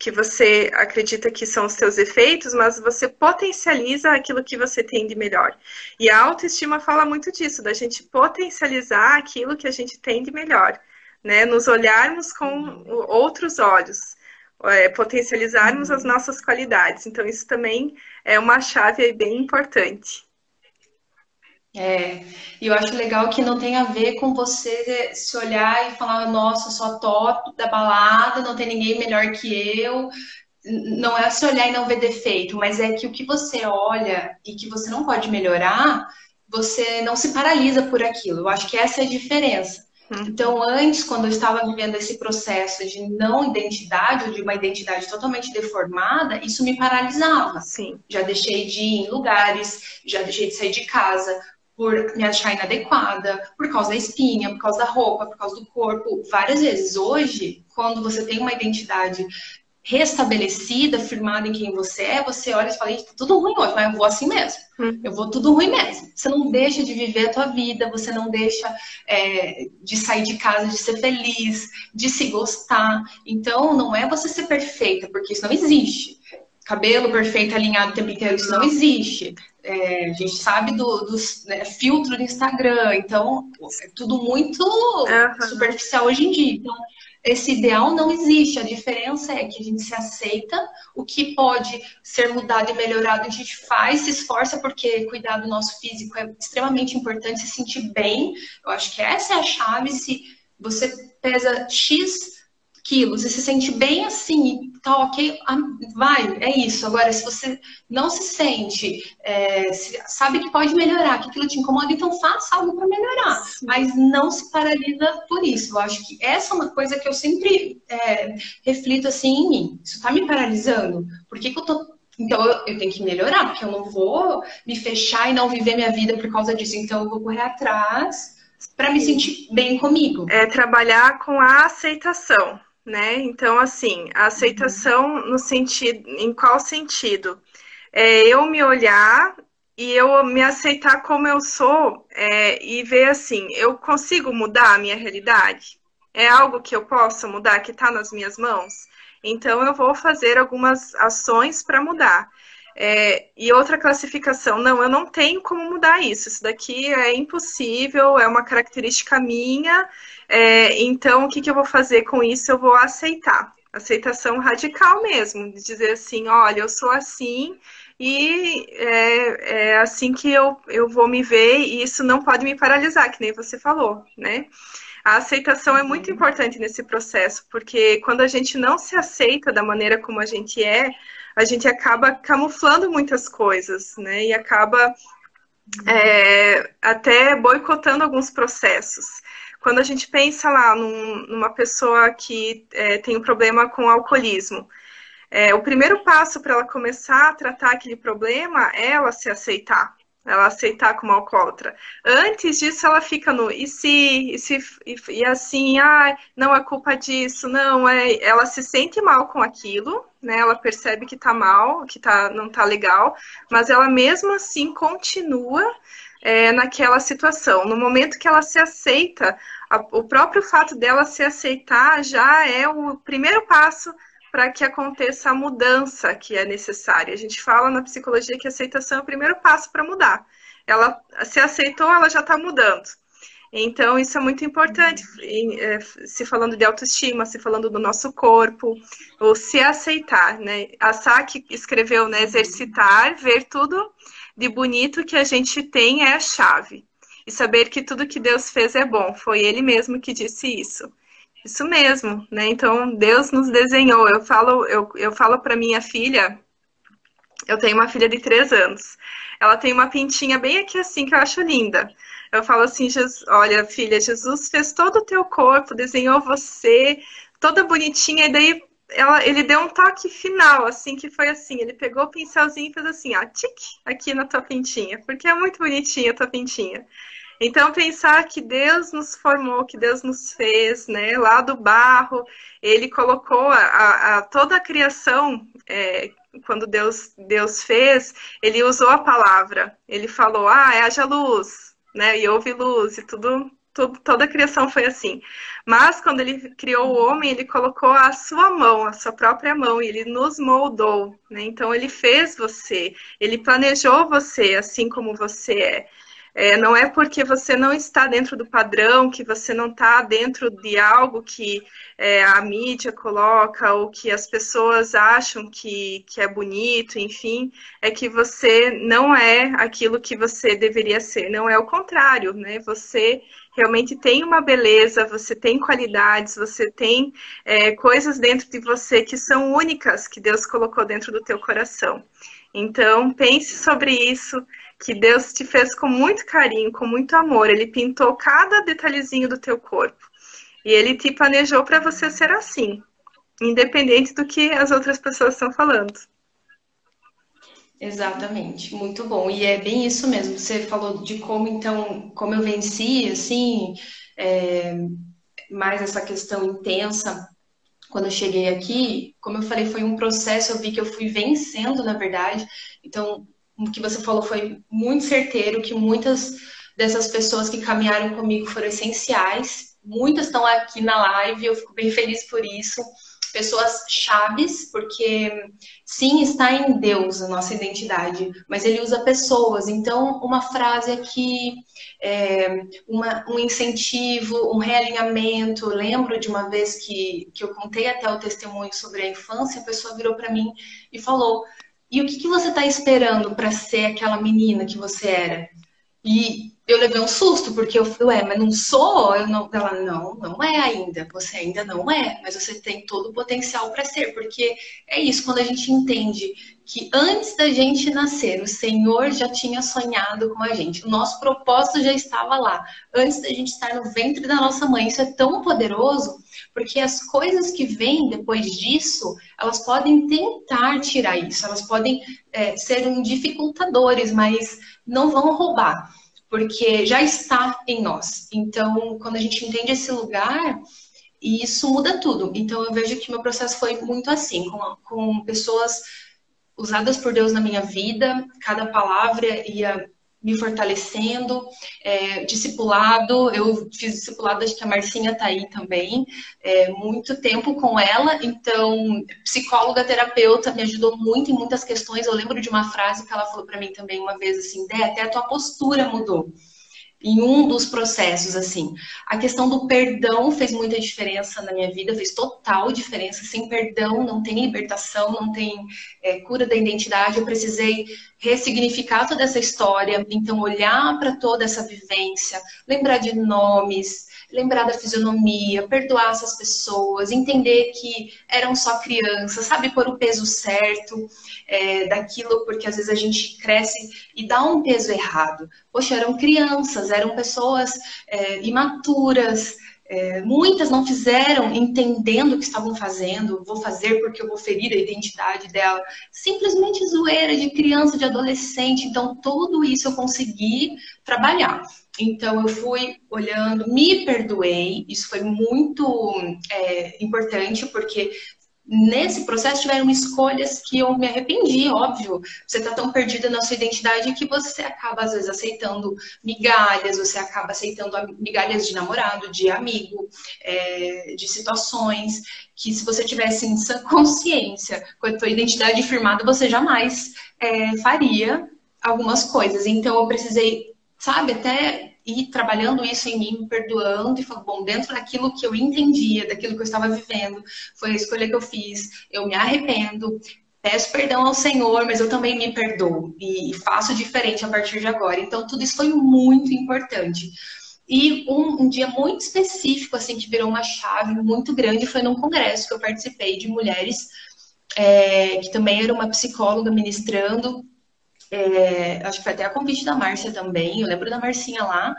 que você acredita que são os seus defeitos, mas você potencializa aquilo que você tem de melhor. E a autoestima fala muito disso, da gente potencializar aquilo que a gente tem de melhor, né? Nos olharmos com outros olhos, potencializarmos as nossas qualidades. Então, isso também é uma chave aí bem importante. E eu acho legal que não tem a ver com você se olhar e falar, nossa, eu sou a top da balada, não tem ninguém melhor que eu. Não é se olhar e não ver defeito, mas é que o que você olha e que você não pode melhorar, você não se paralisa por aquilo. Eu acho que essa é a diferença. Então, antes, quando eu estava vivendo esse processo de não identidade, ou de uma identidade totalmente deformada, isso me paralisava. Sim. Já deixei de ir em lugares, já deixei de sair de casa por me achar inadequada, por causa da espinha, por causa da roupa, por causa do corpo, várias vezes. Hoje, quando você tem uma identidade restabelecida, firmada em quem você olha e fala, tá tudo ruim hoje, mas eu vou assim mesmo. Eu vou tudo ruim mesmo. Você não deixa de viver a tua vida, você não deixa de sair de casa, de ser feliz, de se gostar. Então, não é você ser perfeita, porque isso não existe. Cabelo perfeito, alinhado o tempo inteiro, isso não existe. A gente sabe dos filtros do Instagram, então é tudo muito superficial hoje em dia. Então, esse ideal não existe. A diferença é que a gente se aceita, o que pode ser mudado e melhorado a gente faz, se esforça, porque cuidar do nosso físico é extremamente importante, se sentir bem. Eu acho que essa é a chave. Se você pesa X quilos e se sente bem assim, tá ok, vai, é isso. Agora, se você não se sente, sabe que pode melhorar, que aquilo te incomoda, então faça algo para melhorar, mas não se paralisa por isso. Eu acho que essa é uma coisa que eu sempre reflito assim em mim. Isso tá me paralisando? Por que eu tô... Então, eu tenho que melhorar, porque eu não vou me fechar e não viver minha vida por causa disso. Então, eu vou correr atrás para me sentir bem comigo. É trabalhar com a aceitação. Né? Então, assim, a aceitação no sentido, em qual sentido? Eu me olhar e eu me aceitar como eu sou e ver assim, eu consigo mudar a minha realidade? É algo que eu possa mudar, que está nas minhas mãos? Então, eu vou fazer algumas ações para mudar. E outra classificação, não, eu não tenho como mudar isso. Isso daqui é impossível, é uma característica minha. Então, o que eu vou fazer com isso? Eu vou aceitar. Aceitação radical mesmo, de dizer assim, olha, eu sou assim e é assim que eu vou me ver e isso não pode me paralisar, que nem você falou, né? A aceitação é muito importante nesse processo, porque quando a gente não se aceita da maneira como a gente acaba camuflando muitas coisas, né? E acaba até boicotando alguns processos. Quando a gente pensa lá numa pessoa que tem um problema com alcoolismo, o primeiro passo para ela começar a tratar aquele problema é ela se aceitar. Ela aceitar como alcoólatra. Antes disso, ela fica no e assim, não é culpa disso, não, ela se sente mal com aquilo, né? Ela percebe que tá mal, que não tá legal, mas ela mesmo assim continua naquela situação. No momento que ela se aceita, o próprio fato dela se aceitar já é o primeiro passo para que aconteça a mudança que é necessária. A gente fala na psicologia que a aceitação é o primeiro passo para mudar. Ela se aceitou, ela já está mudando. Então, isso é muito importante, se falando de autoestima, se falando do nosso corpo, ou se aceitar, né? A Sá que escreveu, né, exercitar, ver tudo de bonito que a gente tem é a chave. E saber que tudo que Deus fez é bom. Foi Ele mesmo que disse isso. Isso mesmo, né? Então, Deus nos desenhou. Eu falo para minha filha, eu tenho uma filha de 3 anos. Ela tem uma pintinha bem aqui assim, que eu acho linda. Eu falo assim, olha, filha, Jesus fez todo o teu corpo, desenhou você, toda bonitinha, e daí ele deu um toque final, assim, que foi assim, ele pegou o pincelzinho e fez assim, ó, tique, aqui na tua pintinha, porque é muito bonitinha a tua pintinha. Então, pensar que Deus nos formou, que Deus nos fez, né? Lá do barro, Ele colocou toda a criação, quando Deus fez, Ele usou a palavra. Ele falou, haja luz, né? E houve luz, e toda a criação foi assim. Mas, quando Ele criou o homem, Ele colocou a sua mão, a sua própria mão, e Ele nos moldou, né? Então, Ele fez você, Ele planejou você assim como você é. Não é porque você não está dentro do padrão, que você não está dentro de algo que a mídia coloca ou que as pessoas acham que é bonito, enfim, é que você não é aquilo que você deveria ser. Não é o contrário, né? Você realmente tem uma beleza, você tem qualidades, você tem coisas dentro de você que são únicas, que Deus colocou dentro do teu coração. Então, pense sobre isso, que Deus te fez com muito carinho, com muito amor. Ele pintou cada detalhezinho do teu corpo. E Ele te planejou para você ser assim, independente do que as outras pessoas estão falando. Exatamente, muito bom. E é bem isso mesmo. Você falou de como, então, como eu venci, assim, é, mais essa questão intensa quando eu cheguei aqui. Como eu falei, foi um processo, eu vi que eu fui vencendo, na verdade. Então, o que você falou foi muito certeiro, que muitas dessas pessoas que caminharam comigo foram essenciais. Muitas estão aqui na live, eu fico bem feliz por isso. Pessoas chaves, porque sim, está em Deus a nossa identidade, mas Ele usa pessoas. Então, uma frase aqui, um incentivo, um realinhamento. Eu lembro de uma vez que eu contei até o testemunho sobre a infância, a pessoa virou para mim e falou: e o que você está esperando para ser aquela menina que você era? E eu levei um susto, porque eu falei, mas não sou? Ela, não é ainda. Você ainda não é, mas você tem todo o potencial para ser, porque é isso, quando a gente entende que antes da gente nascer, o Senhor já tinha sonhado com a gente, o nosso propósito já estava lá, antes da gente estar no ventre da nossa mãe. Isso é tão poderoso, porque as coisas que vêm depois disso, elas podem tentar tirar isso, elas podem ser dificultadores, mas não vão roubar, porque já está em nós. Então, quando a gente entende esse lugar, isso muda tudo. Então, eu vejo que meu processo foi muito assim, com pessoas usadas por Deus na minha vida, cada palavra ia me fortalecendo, discipulado, eu fiz discipulado, acho que a Marcinha tá aí também, muito tempo com ela, então psicóloga, terapeuta, me ajudou muito em muitas questões. Eu lembro de uma frase que ela falou para mim também uma vez, assim, Dé, até a tua postura mudou. Em um dos processos, assim. A questão do perdão fez muita diferença na minha vida, fez total diferença. Sem perdão não tem libertação, não tem cura da identidade. Eu precisei ressignificar toda essa história, então olhar para toda essa vivência, lembrar de nomes, lembrar da fisionomia, perdoar essas pessoas, entender que eram só crianças, sabe, pôr o peso certo daquilo, porque às vezes a gente cresce e dá um peso errado. Poxa, eram crianças, eram pessoas imaturas, muitas não fizeram entendendo o que estavam fazendo. Vou fazer porque eu vou ferir a identidade dela. Simplesmente zoeira de criança, de adolescente. Então, tudo isso eu consegui trabalhar. Então, eu fui olhando, me perdoei. Isso foi muito importante, porque nesse processo tiveram escolhas que eu me arrependi, óbvio. Você tá tão perdida na sua identidade que você acaba, às vezes, aceitando migalhas, você acaba aceitando migalhas de namorado, de amigo, de situações que, se você tivesse em sã consciência com a tua identidade firmada, você jamais faria algumas coisas. Então, eu precisei, sabe, até ir trabalhando isso em mim, me perdoando e falando, bom, dentro daquilo que eu entendia, daquilo que eu estava vivendo, foi a escolha que eu fiz, eu me arrependo, peço perdão ao Senhor, mas eu também me perdoo e faço diferente a partir de agora. Então, tudo isso foi muito importante. E um dia muito específico, assim, que virou uma chave muito grande, foi num congresso que eu participei de mulheres, que também era uma psicóloga ministrando, acho que foi até a convite da Márcia também, eu lembro da Marcinha lá,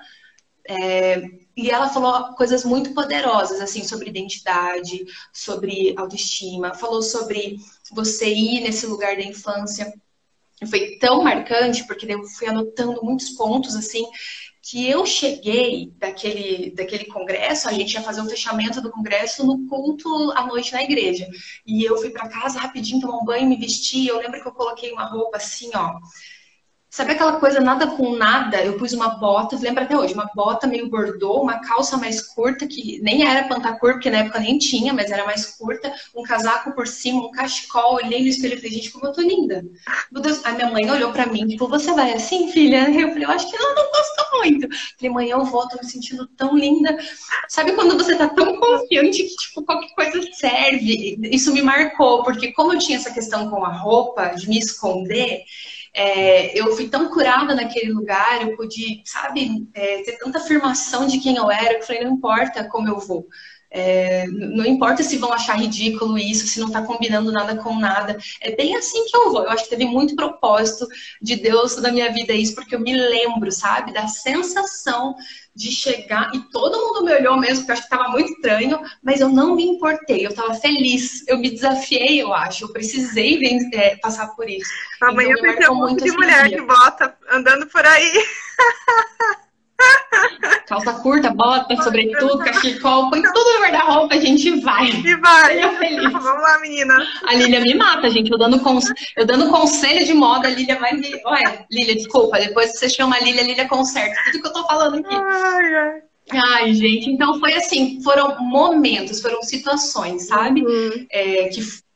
e ela falou coisas muito poderosas, assim, sobre identidade, sobre autoestima, falou sobre você ir nesse lugar da infância. Foi tão marcante, porque eu fui anotando muitos pontos, assim, que eu cheguei daquele congresso, a gente ia fazer o fechamento do congresso no culto à noite na igreja. E eu fui para casa rapidinho, tomar um banho, me vestir. Eu lembro que eu coloquei uma roupa assim, ó. Sabe aquela coisa nada com nada? Eu pus uma bota, lembro até hoje, uma bota meio bordô, uma calça mais curta, que nem era pantacur, porque na época nem tinha, mas era mais curta, um casaco por cima, um cachecol, olhei no espelho e falei, gente, como eu tô linda. Meu Deus, a minha mãe olhou pra mim, tipo, você vai assim, filha? Eu falei, eu acho que não gosto muito. Falei, mãe, eu vou, tô me sentindo tão linda. Sabe quando você tá tão confiante que, tipo, qualquer coisa serve? Isso me marcou, porque como eu tinha essa questão com a roupa, de me esconder, eu fui tão curada naquele lugar, eu pude, sabe, ter tanta afirmação de quem eu era, que eu falei, não importa como eu vou. Não importa se vão achar ridículo isso, se não tá combinando nada com nada. É bem assim que eu vou. Eu acho que teve muito propósito de Deus na minha vida isso, porque eu me lembro, sabe, da sensação de chegar e todo mundo me olhou mesmo, porque eu acho que tava muito estranho, mas eu não me importei, eu tava feliz, eu me desafiei, eu acho, eu precisei passar por isso. Amanhã Então, vai ter um monte de mulher que bota andando por aí. Calça curta, bota, sobretudo, cachecol, põe tudo no guarda-roupa, a gente vai. E vai. Seja feliz. Vamos lá, menina. A Lília me mata, gente. Eu dando conselho de moda, a Lília vai me... Olha, Lília, desculpa, depois você chama a Lília conserta tudo que eu tô falando aqui. Ai, gente, então foi assim, foram momentos, foram situações, sabe?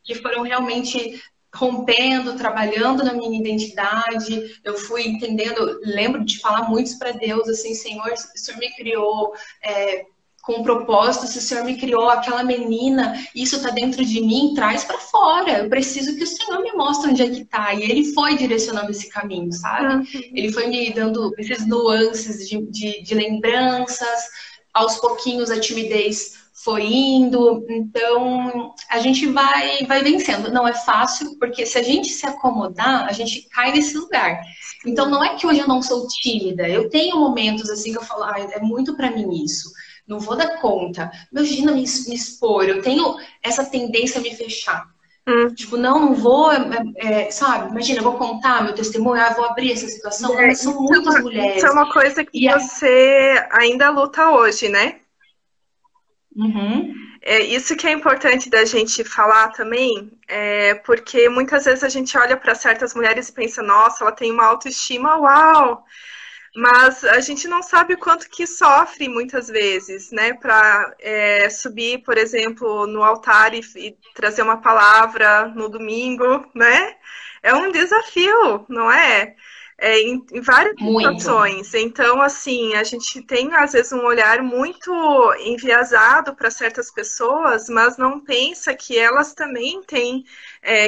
Que foram realmente rompendo, trabalhando na minha identidade, eu fui entendendo, lembro de falar muito para Deus, assim, Senhor, o Senhor me criou com um propósito, se o Senhor me criou aquela menina, isso tá dentro de mim, traz para fora, eu preciso que o Senhor me mostre onde é que tá, e Ele foi direcionando esse caminho, sabe? Ele foi me dando esses nuances de lembranças, aos pouquinhos a timidez foi indo, então a gente vai vencendo. Não é fácil, porque se a gente se acomodar, a gente cai nesse lugar. Então não é que hoje eu não sou tímida, eu tenho momentos assim que eu falo, é muito pra mim isso, não vou dar conta, imagina me expor, eu tenho essa tendência a me fechar. Tipo, não vou, sabe? Imagina, eu vou contar meu testemunho, vou abrir essa situação, mas são muitas mulheres. Isso é uma coisa que você ainda luta hoje, né? Isso que é importante da gente falar também, porque muitas vezes a gente olha para certas mulheres e pensa, nossa, ela tem uma autoestima, uau! Mas a gente não sabe o quanto que sofre muitas vezes, né? Para subir, por exemplo, no altar e trazer uma palavra no domingo, né? É um desafio, não é? Em várias situações. Então, assim, a gente tem, às vezes, um olhar muito enviesado para certas pessoas, mas não pensa que elas também têm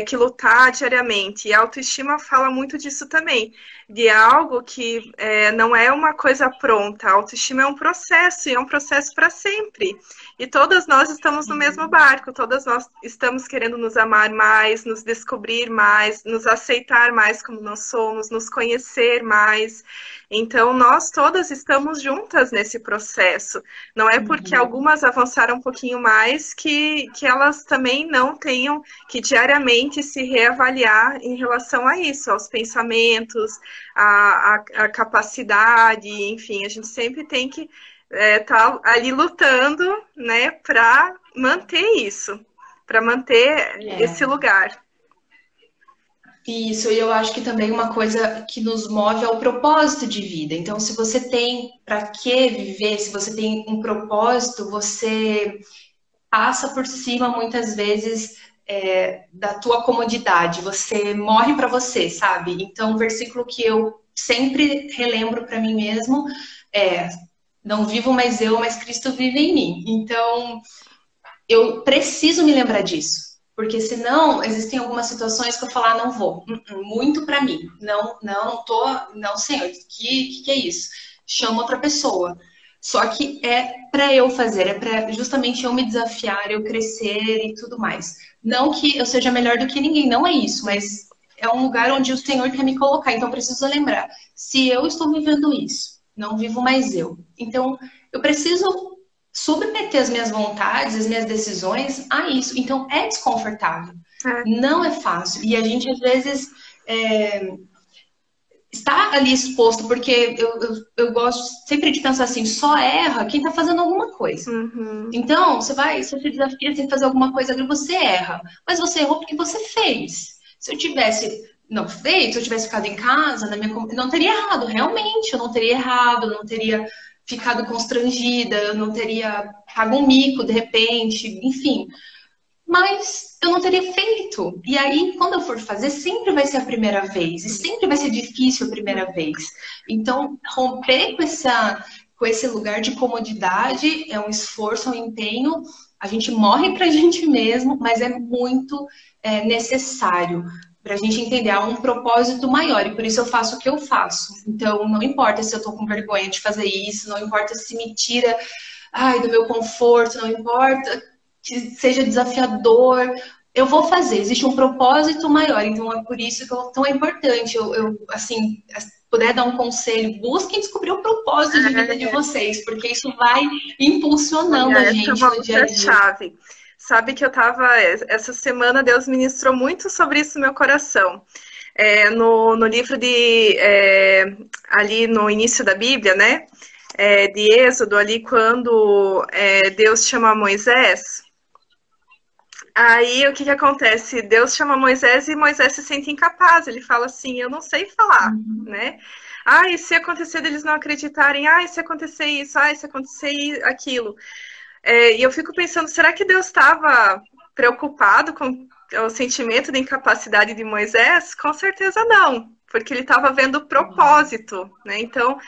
que lutar diariamente. E a autoestima fala muito disso também, de algo que não é uma coisa pronta. A autoestima é um processo, e é um processo para sempre. E todas nós estamos no mesmo barco, todas nós estamos querendo nos amar mais, nos descobrir mais, nos aceitar mais como nós somos, nos conhecer mais. Então, nós todas estamos juntas nesse processo. Não é porque algumas avançaram um pouquinho mais que elas também não tenham que diariamente se reavaliar em relação a isso, aos pensamentos, a capacidade, enfim, a gente sempre tem que tá ali lutando, né, para manter isso. para manter É. esse lugar. Isso, e eu acho que também uma coisa que nos move é o propósito de vida. Então, se você tem para que viver, se você tem um propósito, você passa por cima muitas vezes da tua comodidade. Você morre para você, sabe? Então, um versículo que eu sempre relembro para mim mesmo é: não vivo mais eu, mas Cristo vive em mim. Então, eu preciso me lembrar disso. Porque senão existem algumas situações que eu falar, não vou, muito para mim, não tô, não, senhor, que é isso? Chama outra pessoa. Só que é para eu fazer, é para justamente eu me desafiar, eu crescer e tudo mais. Não que eu seja melhor do que ninguém, não é isso, mas é um lugar onde o Senhor quer me colocar. Então eu preciso lembrar, se eu estou vivendo isso, não vivo mais eu. Então eu preciso submeter as minhas vontades, as minhas decisões a isso. Então é desconfortável, É. não é fácil. E a gente às vezes está ali exposto, porque eu gosto sempre de pensar assim, só erra quem está fazendo alguma coisa. Uhum. Então, você se desafia a fazer alguma coisa ali, você erra. Mas você errou porque você fez. Se eu tivesse não feito, se eu tivesse ficado em casa, não teria errado, realmente, eu não teria errado, eu não teria ficado constrangida, eu não teria pago um mico de repente, enfim. Mas eu não teria feito. E aí, quando eu for fazer, sempre vai ser a primeira vez. E sempre vai ser difícil a primeira vez. Então, romper com esse lugar de comodidade é um esforço, é um empenho. A gente morre pra gente mesmo, mas é muito necessário para a gente entender, há um propósito maior, e por isso eu faço o que eu faço. Então, não importa se eu tô com vergonha de fazer isso, não importa se me tira, ai, do meu conforto, não importa que seja desafiador, eu vou fazer. Existe um propósito maior, então é por isso que então é importante. Assim, puder dar um conselho, busquem descobrir o propósito de vida de vocês, porque isso vai impulsionando Olha, a essa é gente uma no dia a outra dia. chave. Sabe que essa semana Deus ministrou muito sobre isso no meu coração. No livro ali no início da Bíblia, né? De Êxodo, ali quando Deus chama Moisés. Aí o que acontece? Deus chama Moisés e Moisés se sente incapaz. Ele fala assim: eu não sei falar, né? Ah, e se acontecer deles não acreditarem? Ah, e se acontecer isso? Ah, e se acontecer aquilo? E eu fico pensando, será que Deus estava preocupado com o sentimento de incapacidade de Moisés? Com certeza não, porque ele estava vendo o propósito, né? Então,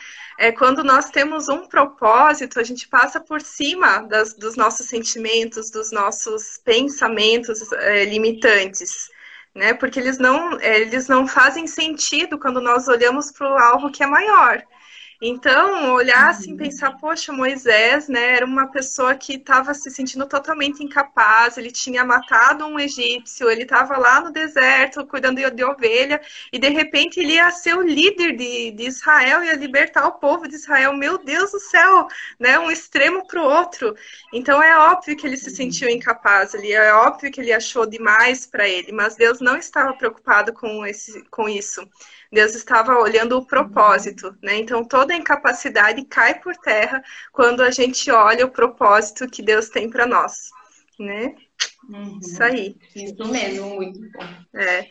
quando nós temos um propósito, a gente passa por cima dos nossos sentimentos, dos nossos pensamentos limitantes, né? Porque eles não fazem sentido quando nós olhamos para algo que é maior. Então, olhar assim, pensar, poxa, Moisés, né, era uma pessoa que estava se sentindo totalmente incapaz, ele tinha matado um egípcio, ele estava lá no deserto cuidando de ovelha, e de repente ele ia ser o líder de Israel, ia libertar o povo de Israel. Meu Deus do céu, né, um extremo para o outro. Então é óbvio que ele se sentiu incapaz, é óbvio que ele achou demais para ele, mas Deus não estava preocupado com isso. Deus estava olhando o propósito, né? Então toda a incapacidade cai por terra quando a gente olha o propósito que Deus tem para nós, né? Isso aí. Isso mesmo, muito bom. É.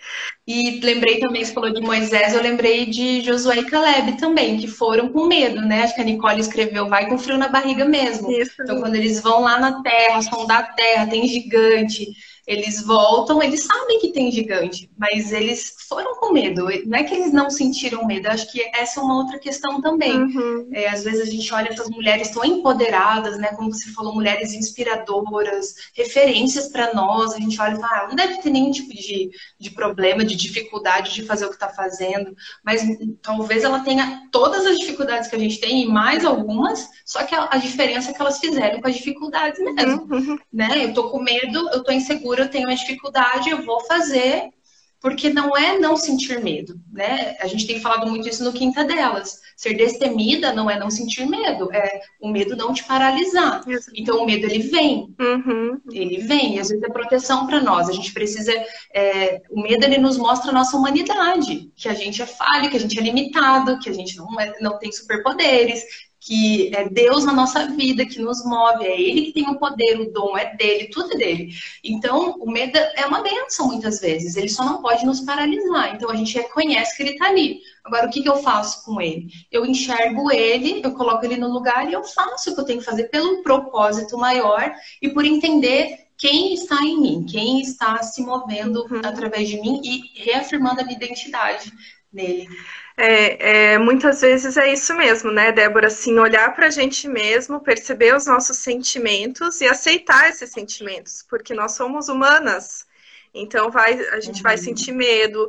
E lembrei também, você falou de Moisés, eu lembrei de Josué e Caleb também, que foram com medo, né? Acho que a Nicole escreveu, vai com frio na barriga mesmo. Isso. Então, quando eles vão lá na terra, sondar a terra, tem gigante, eles voltam, eles sabem que tem gigante, mas eles foram com medo. Não é que eles não sentiram medo, acho que essa é uma outra questão também. Uhum. Às vezes a gente olha essas mulheres tão empoderadas, né? Como você falou, mulheres inspiradoras, referências para nós. A gente olha e fala, não deve ter nenhum tipo de problema, de dificuldade de fazer o que está fazendo, mas talvez ela tenha todas as dificuldades que a gente tem e mais algumas, só que a diferença é que elas fizeram com as dificuldades mesmo, né? Eu tô com medo, eu tô insegura, eu tenho uma dificuldade, eu vou fazer, porque não é não sentir medo, né? A gente tem falado muito isso no Quinta Delas. Ser destemida não é não sentir medo, é o medo não te paralisar. Então, o medo, ele vem. Ele vem, e às vezes é proteção para nós. A gente precisa. O medo, ele nos mostra a nossa humanidade, que a gente é falho, que a gente é limitado, que a gente não tem superpoderes, que é Deus na nossa vida que nos move, é Ele que tem o poder, o dom é dele, tudo é dele. Então, o medo é uma bênção muitas vezes, ele só não pode nos paralisar. Então, a gente reconhece que ele está ali. Agora, o que eu faço com ele? Eu enxergo ele, eu coloco ele no lugar e eu faço o que eu tenho que fazer pelo propósito maior e por entender quem está em mim, quem está se movendo através de mim e reafirmando a minha identidade nele. Muitas vezes é isso mesmo, né, Débora? Assim, olhar para a gente mesmo, perceber os nossos sentimentos e aceitar esses sentimentos, porque nós somos humanas. Então, a gente vai sentir medo,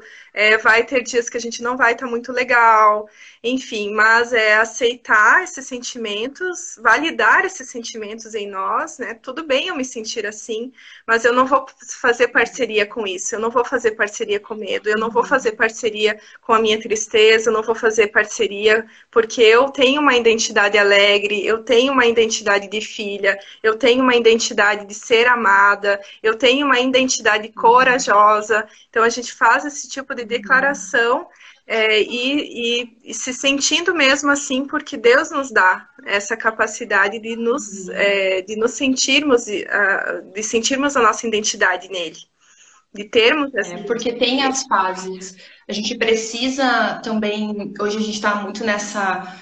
vai ter dias que a gente não vai estar muito legal, enfim, mas é aceitar esses sentimentos, validar esses sentimentos em nós, né? Tudo bem eu me sentir assim, mas eu não vou fazer parceria com isso, eu não vou fazer parceria com medo, eu não vou fazer parceria com a minha tristeza, eu não vou fazer parceria porque eu tenho uma identidade alegre, eu tenho uma identidade de filha, eu tenho uma identidade de ser amada, eu tenho uma identidade corajosa. Então a gente faz esse tipo de declaração e se sentindo mesmo assim, porque Deus nos dá essa capacidade de nos sentirmos, de sentirmos a nossa identidade nele, de termos essa porque tem as fases. A gente precisa também, hoje a gente está muito nessa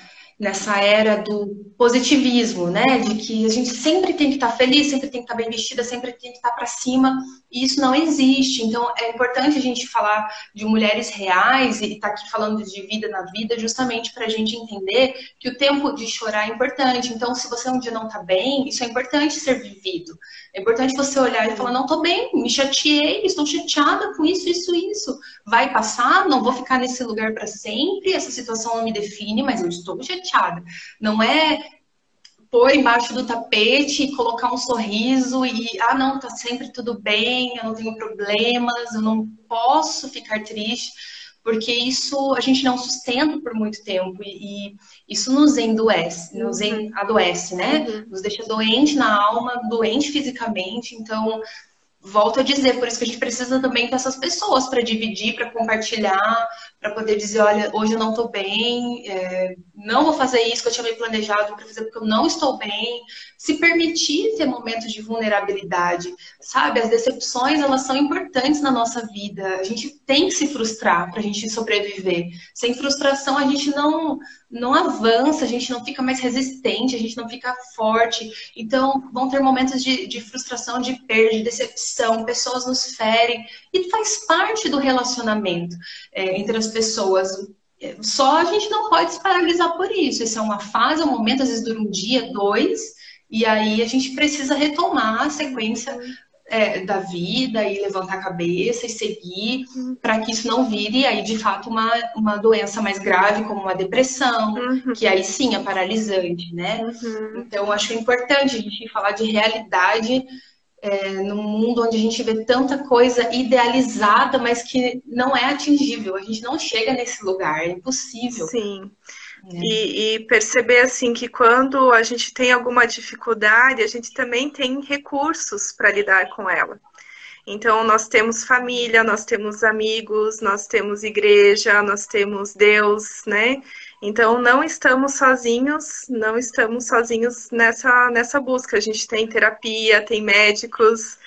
era do positivismo, né? De que a gente sempre tem que estar feliz, sempre tem que estar bem vestida, sempre tem que estar para cima, e isso não existe. Então, é importante a gente falar de mulheres reais e estar aqui falando de vida na vida, justamente para a gente entender que o tempo de chorar é importante. Então, se você um dia não está bem, isso é importante ser vivido. É importante você olhar e falar, não estou bem, me chateei, estou chateada com isso, isso, isso. Vai passar, não vou ficar nesse lugar para sempre, essa situação não me define, mas eu estou chateada. Não é pôr embaixo do tapete e colocar um sorriso e, não, tá sempre tudo bem, eu não tenho problemas, eu não posso ficar triste, porque isso a gente não sustenta por muito tempo e isso nos endoece, nos adoece, né? Nos deixa doente na alma, doente fisicamente. Então, volto a dizer, por isso que a gente precisa também dessas pessoas para dividir, para compartilhar, para poder dizer, olha, hoje eu não estou bem, não vou fazer isso que eu tinha me planejado para fazer porque eu não estou bem. Se permitir ter momentos de vulnerabilidade, sabe? As decepções, elas são importantes na nossa vida. A gente tem que se frustrar para a gente sobreviver. Sem frustração, a gente não avança, a gente não fica mais resistente, a gente não fica forte. Então, vão ter momentos de frustração, de perda, de decepção, pessoas nos ferem, e faz parte do relacionamento entre as pessoas. Só a gente não pode se paralisar por isso. Isso é uma fase, um momento, às vezes dura um dia, 2, e aí a gente precisa retomar a sequência da vida e levantar a cabeça e seguir para que isso não vire aí de fato uma doença mais grave como uma depressão, que aí sim é paralisante, né? Então eu acho importante a gente falar de realidade num mundo onde a gente vê tanta coisa idealizada, mas que não é atingível. A gente não chega nesse lugar, é impossível. Sim. E perceber assim que quando a gente tem alguma dificuldade, a gente também tem recursos para lidar com ela. Então, nós temos família, nós temos amigos, nós temos igreja, nós temos Deus, né? Então, não estamos sozinhos nessa busca. A gente tem terapia, tem médicos,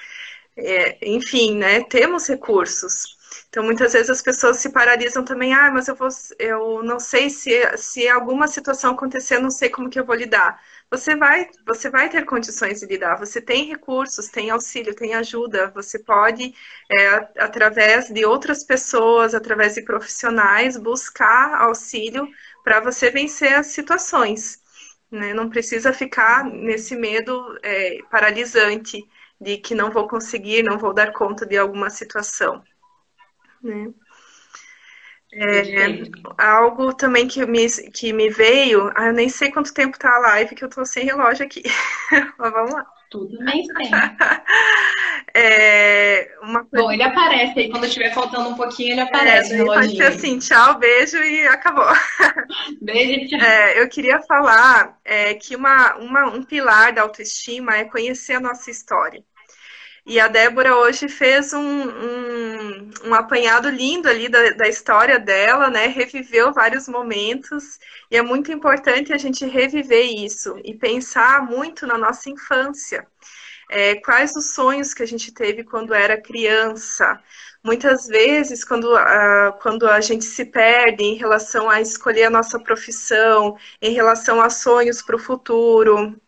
enfim, né? Temos recursos. Então, muitas vezes as pessoas se paralisam também. Mas eu não sei se alguma situação acontecer, eu não sei como que eu vou lidar. Você vai ter condições de lidar. Você tem recursos, tem auxílio, tem ajuda. Você pode, através de outras pessoas, através de profissionais, buscar auxílio para você vencer as situações, né? Não precisa ficar nesse medo paralisante de que não vou conseguir, não vou dar conta de alguma situação, né? Algo também que me veio, eu nem sei quanto tempo tá a live, que eu tô sem relógio aqui. Mas vamos lá. Tudo bem, sim. Uma coisa. Bom, ele aparece aí, quando estiver faltando um pouquinho, ele aparece o Daí pode ser reloginho aí. assim, tchau, beijo e acabou. Beijo, tchau. Eu queria falar que um pilar da autoestima é conhecer a nossa história. E a Débora hoje fez um apanhado lindo ali da história dela, né? Reviveu vários momentos, e é muito importante a gente reviver isso e pensar muito na nossa infância. Quais os sonhos que a gente teve quando era criança? Muitas vezes, quando a gente se perde em relação a escolher a nossa profissão, em relação a sonhos para o futuro,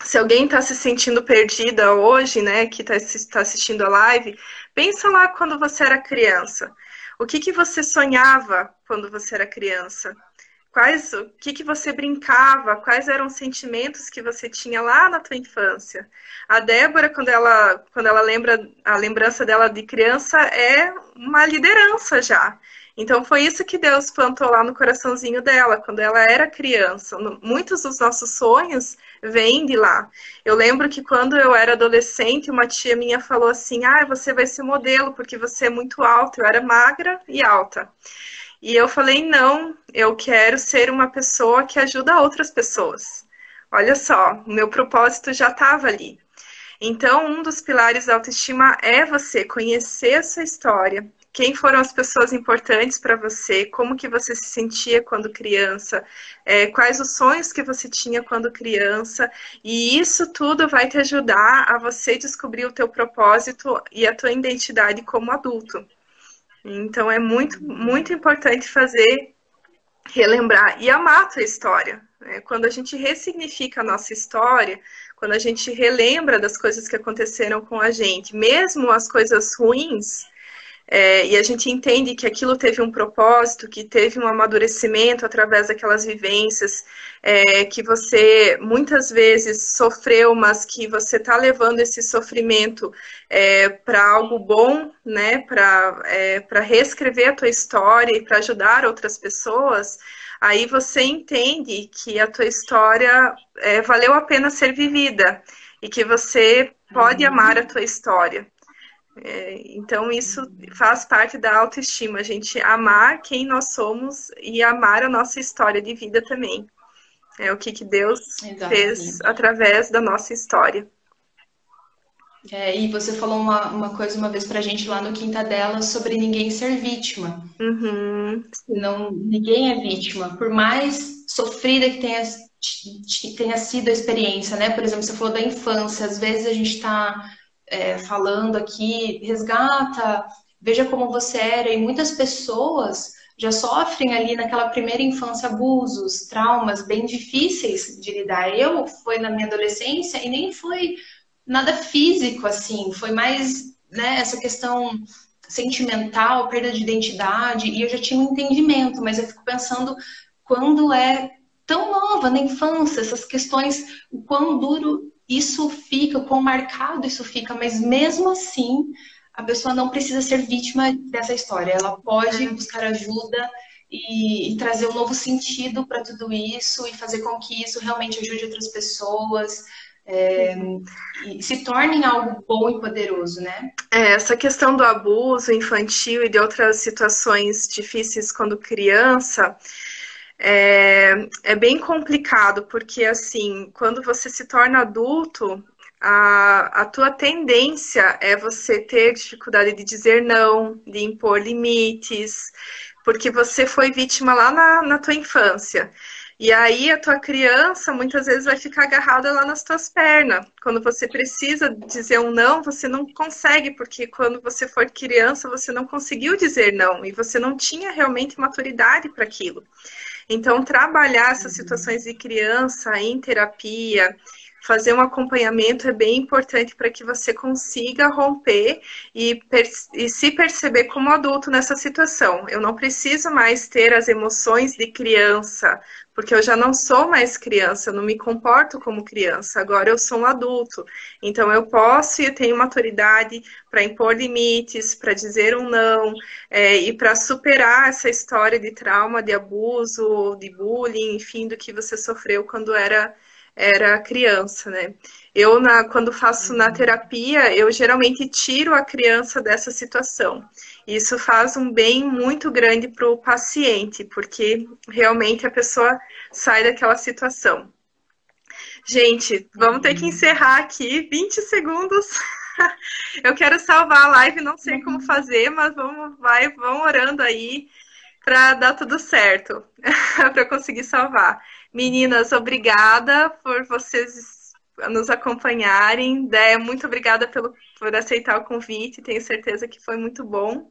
se alguém está se sentindo perdida hoje, né, que está assistindo a live, pensa lá quando você era criança. O que você sonhava quando você era criança? O que você brincava? Quais eram os sentimentos que você tinha lá na tua infância? A Débora, quando ela lembra, a lembrança dela de criança é uma liderança já. Então foi isso que Deus plantou lá no coraçãozinho dela, quando ela era criança. Muitos dos nossos sonhos vêm de lá. Eu lembro que quando eu era adolescente, uma tia minha falou assim: "Ah, você vai ser modelo porque você é muito alta". Eu era magra e alta. E eu falei: "Não, eu quero ser uma pessoa que ajuda outras pessoas". Olha só, o meu propósito já estava ali. Então, um dos pilares da autoestima é você conhecer a sua história. Quem foram as pessoas importantes para você? Como que você se sentia quando criança? Quais os sonhos que você tinha quando criança? E isso tudo vai te ajudar a você descobrir o teu propósito e a tua identidade como adulto. Então, é muito, muito importante relembrar e amar a tua história. Quando a gente ressignifica a nossa história, quando a gente relembra das coisas que aconteceram com a gente, mesmo as coisas ruins, e a gente entende que aquilo teve um propósito, que teve um amadurecimento através daquelas vivências, que você muitas vezes sofreu, mas que você está levando esse sofrimento para algo bom, né? Para reescrever a tua história e para ajudar outras pessoas. Aí você entende que a tua história valeu a pena ser vivida e que você pode amar a tua história. Então, isso faz parte da autoestima, a gente amar quem nós somos e amar a nossa história de vida também. É o que Deus fez Exatamente. através da nossa história. E você falou uma coisa uma vez pra gente lá no Quinta dela sobre ninguém ser vítima. Uhum, sim. Não, ninguém é vítima, por mais sofrida que tenha sido a experiência, né? Por exemplo, você falou da infância, às vezes a gente está falando aqui, resgata, veja como você era, e muitas pessoas já sofrem ali naquela primeira infância abusos, traumas bem difíceis de lidar. Eu foi na minha adolescência e nem foi nada físico assim, foi mais, né, essa questão sentimental, perda de identidade, e eu já tinha um entendimento, mas eu fico pensando quando é tão nova, na infância, essas questões, o quão duro isso fica, o quão marcado isso fica, mas mesmo assim, a pessoa não precisa ser vítima dessa história, ela pode buscar ajuda e trazer um novo sentido para tudo isso e fazer com que isso realmente ajude outras pessoas. E se tornem algo bom e poderoso, né? Essa questão do abuso infantil e de outras situações difíceis quando criança é bem complicado, porque assim, quando você se torna adulto, a tua tendência é você ter dificuldade de dizer não, de impor limites, porque você foi vítima lá na tua infância. E aí a tua criança muitas vezes vai ficar agarrada lá nas tuas pernas. Quando você precisa dizer um não, você não consegue, porque quando você for criança, você não conseguiu dizer não e você não tinha realmente maturidade para aquilo. Então, trabalhar essas situações de criança em terapia, fazer um acompanhamento é bem importante para que você consiga romper e se perceber como adulto nessa situação. Eu não preciso mais ter as emoções de criança, porque eu já não sou mais criança, eu não me comporto como criança, agora eu sou um adulto. Então eu posso e eu tenho maturidade para impor limites, para dizer um não, e para superar essa história de trauma, de abuso, de bullying, enfim, do que você sofreu quando era era a criança, né? Quando faço na terapia, eu geralmente tiro a criança dessa situação. Isso faz um bem muito grande para o paciente, porque realmente a pessoa sai daquela situação. Gente, vamos ter que encerrar aqui. 20 segundos. Eu quero salvar a live, não sei como fazer, mas vão orando aí para dar tudo certo, para conseguir salvar. Meninas, obrigada por vocês nos acompanharem. Dé, muito obrigada por aceitar o convite. Tenho certeza que foi muito bom.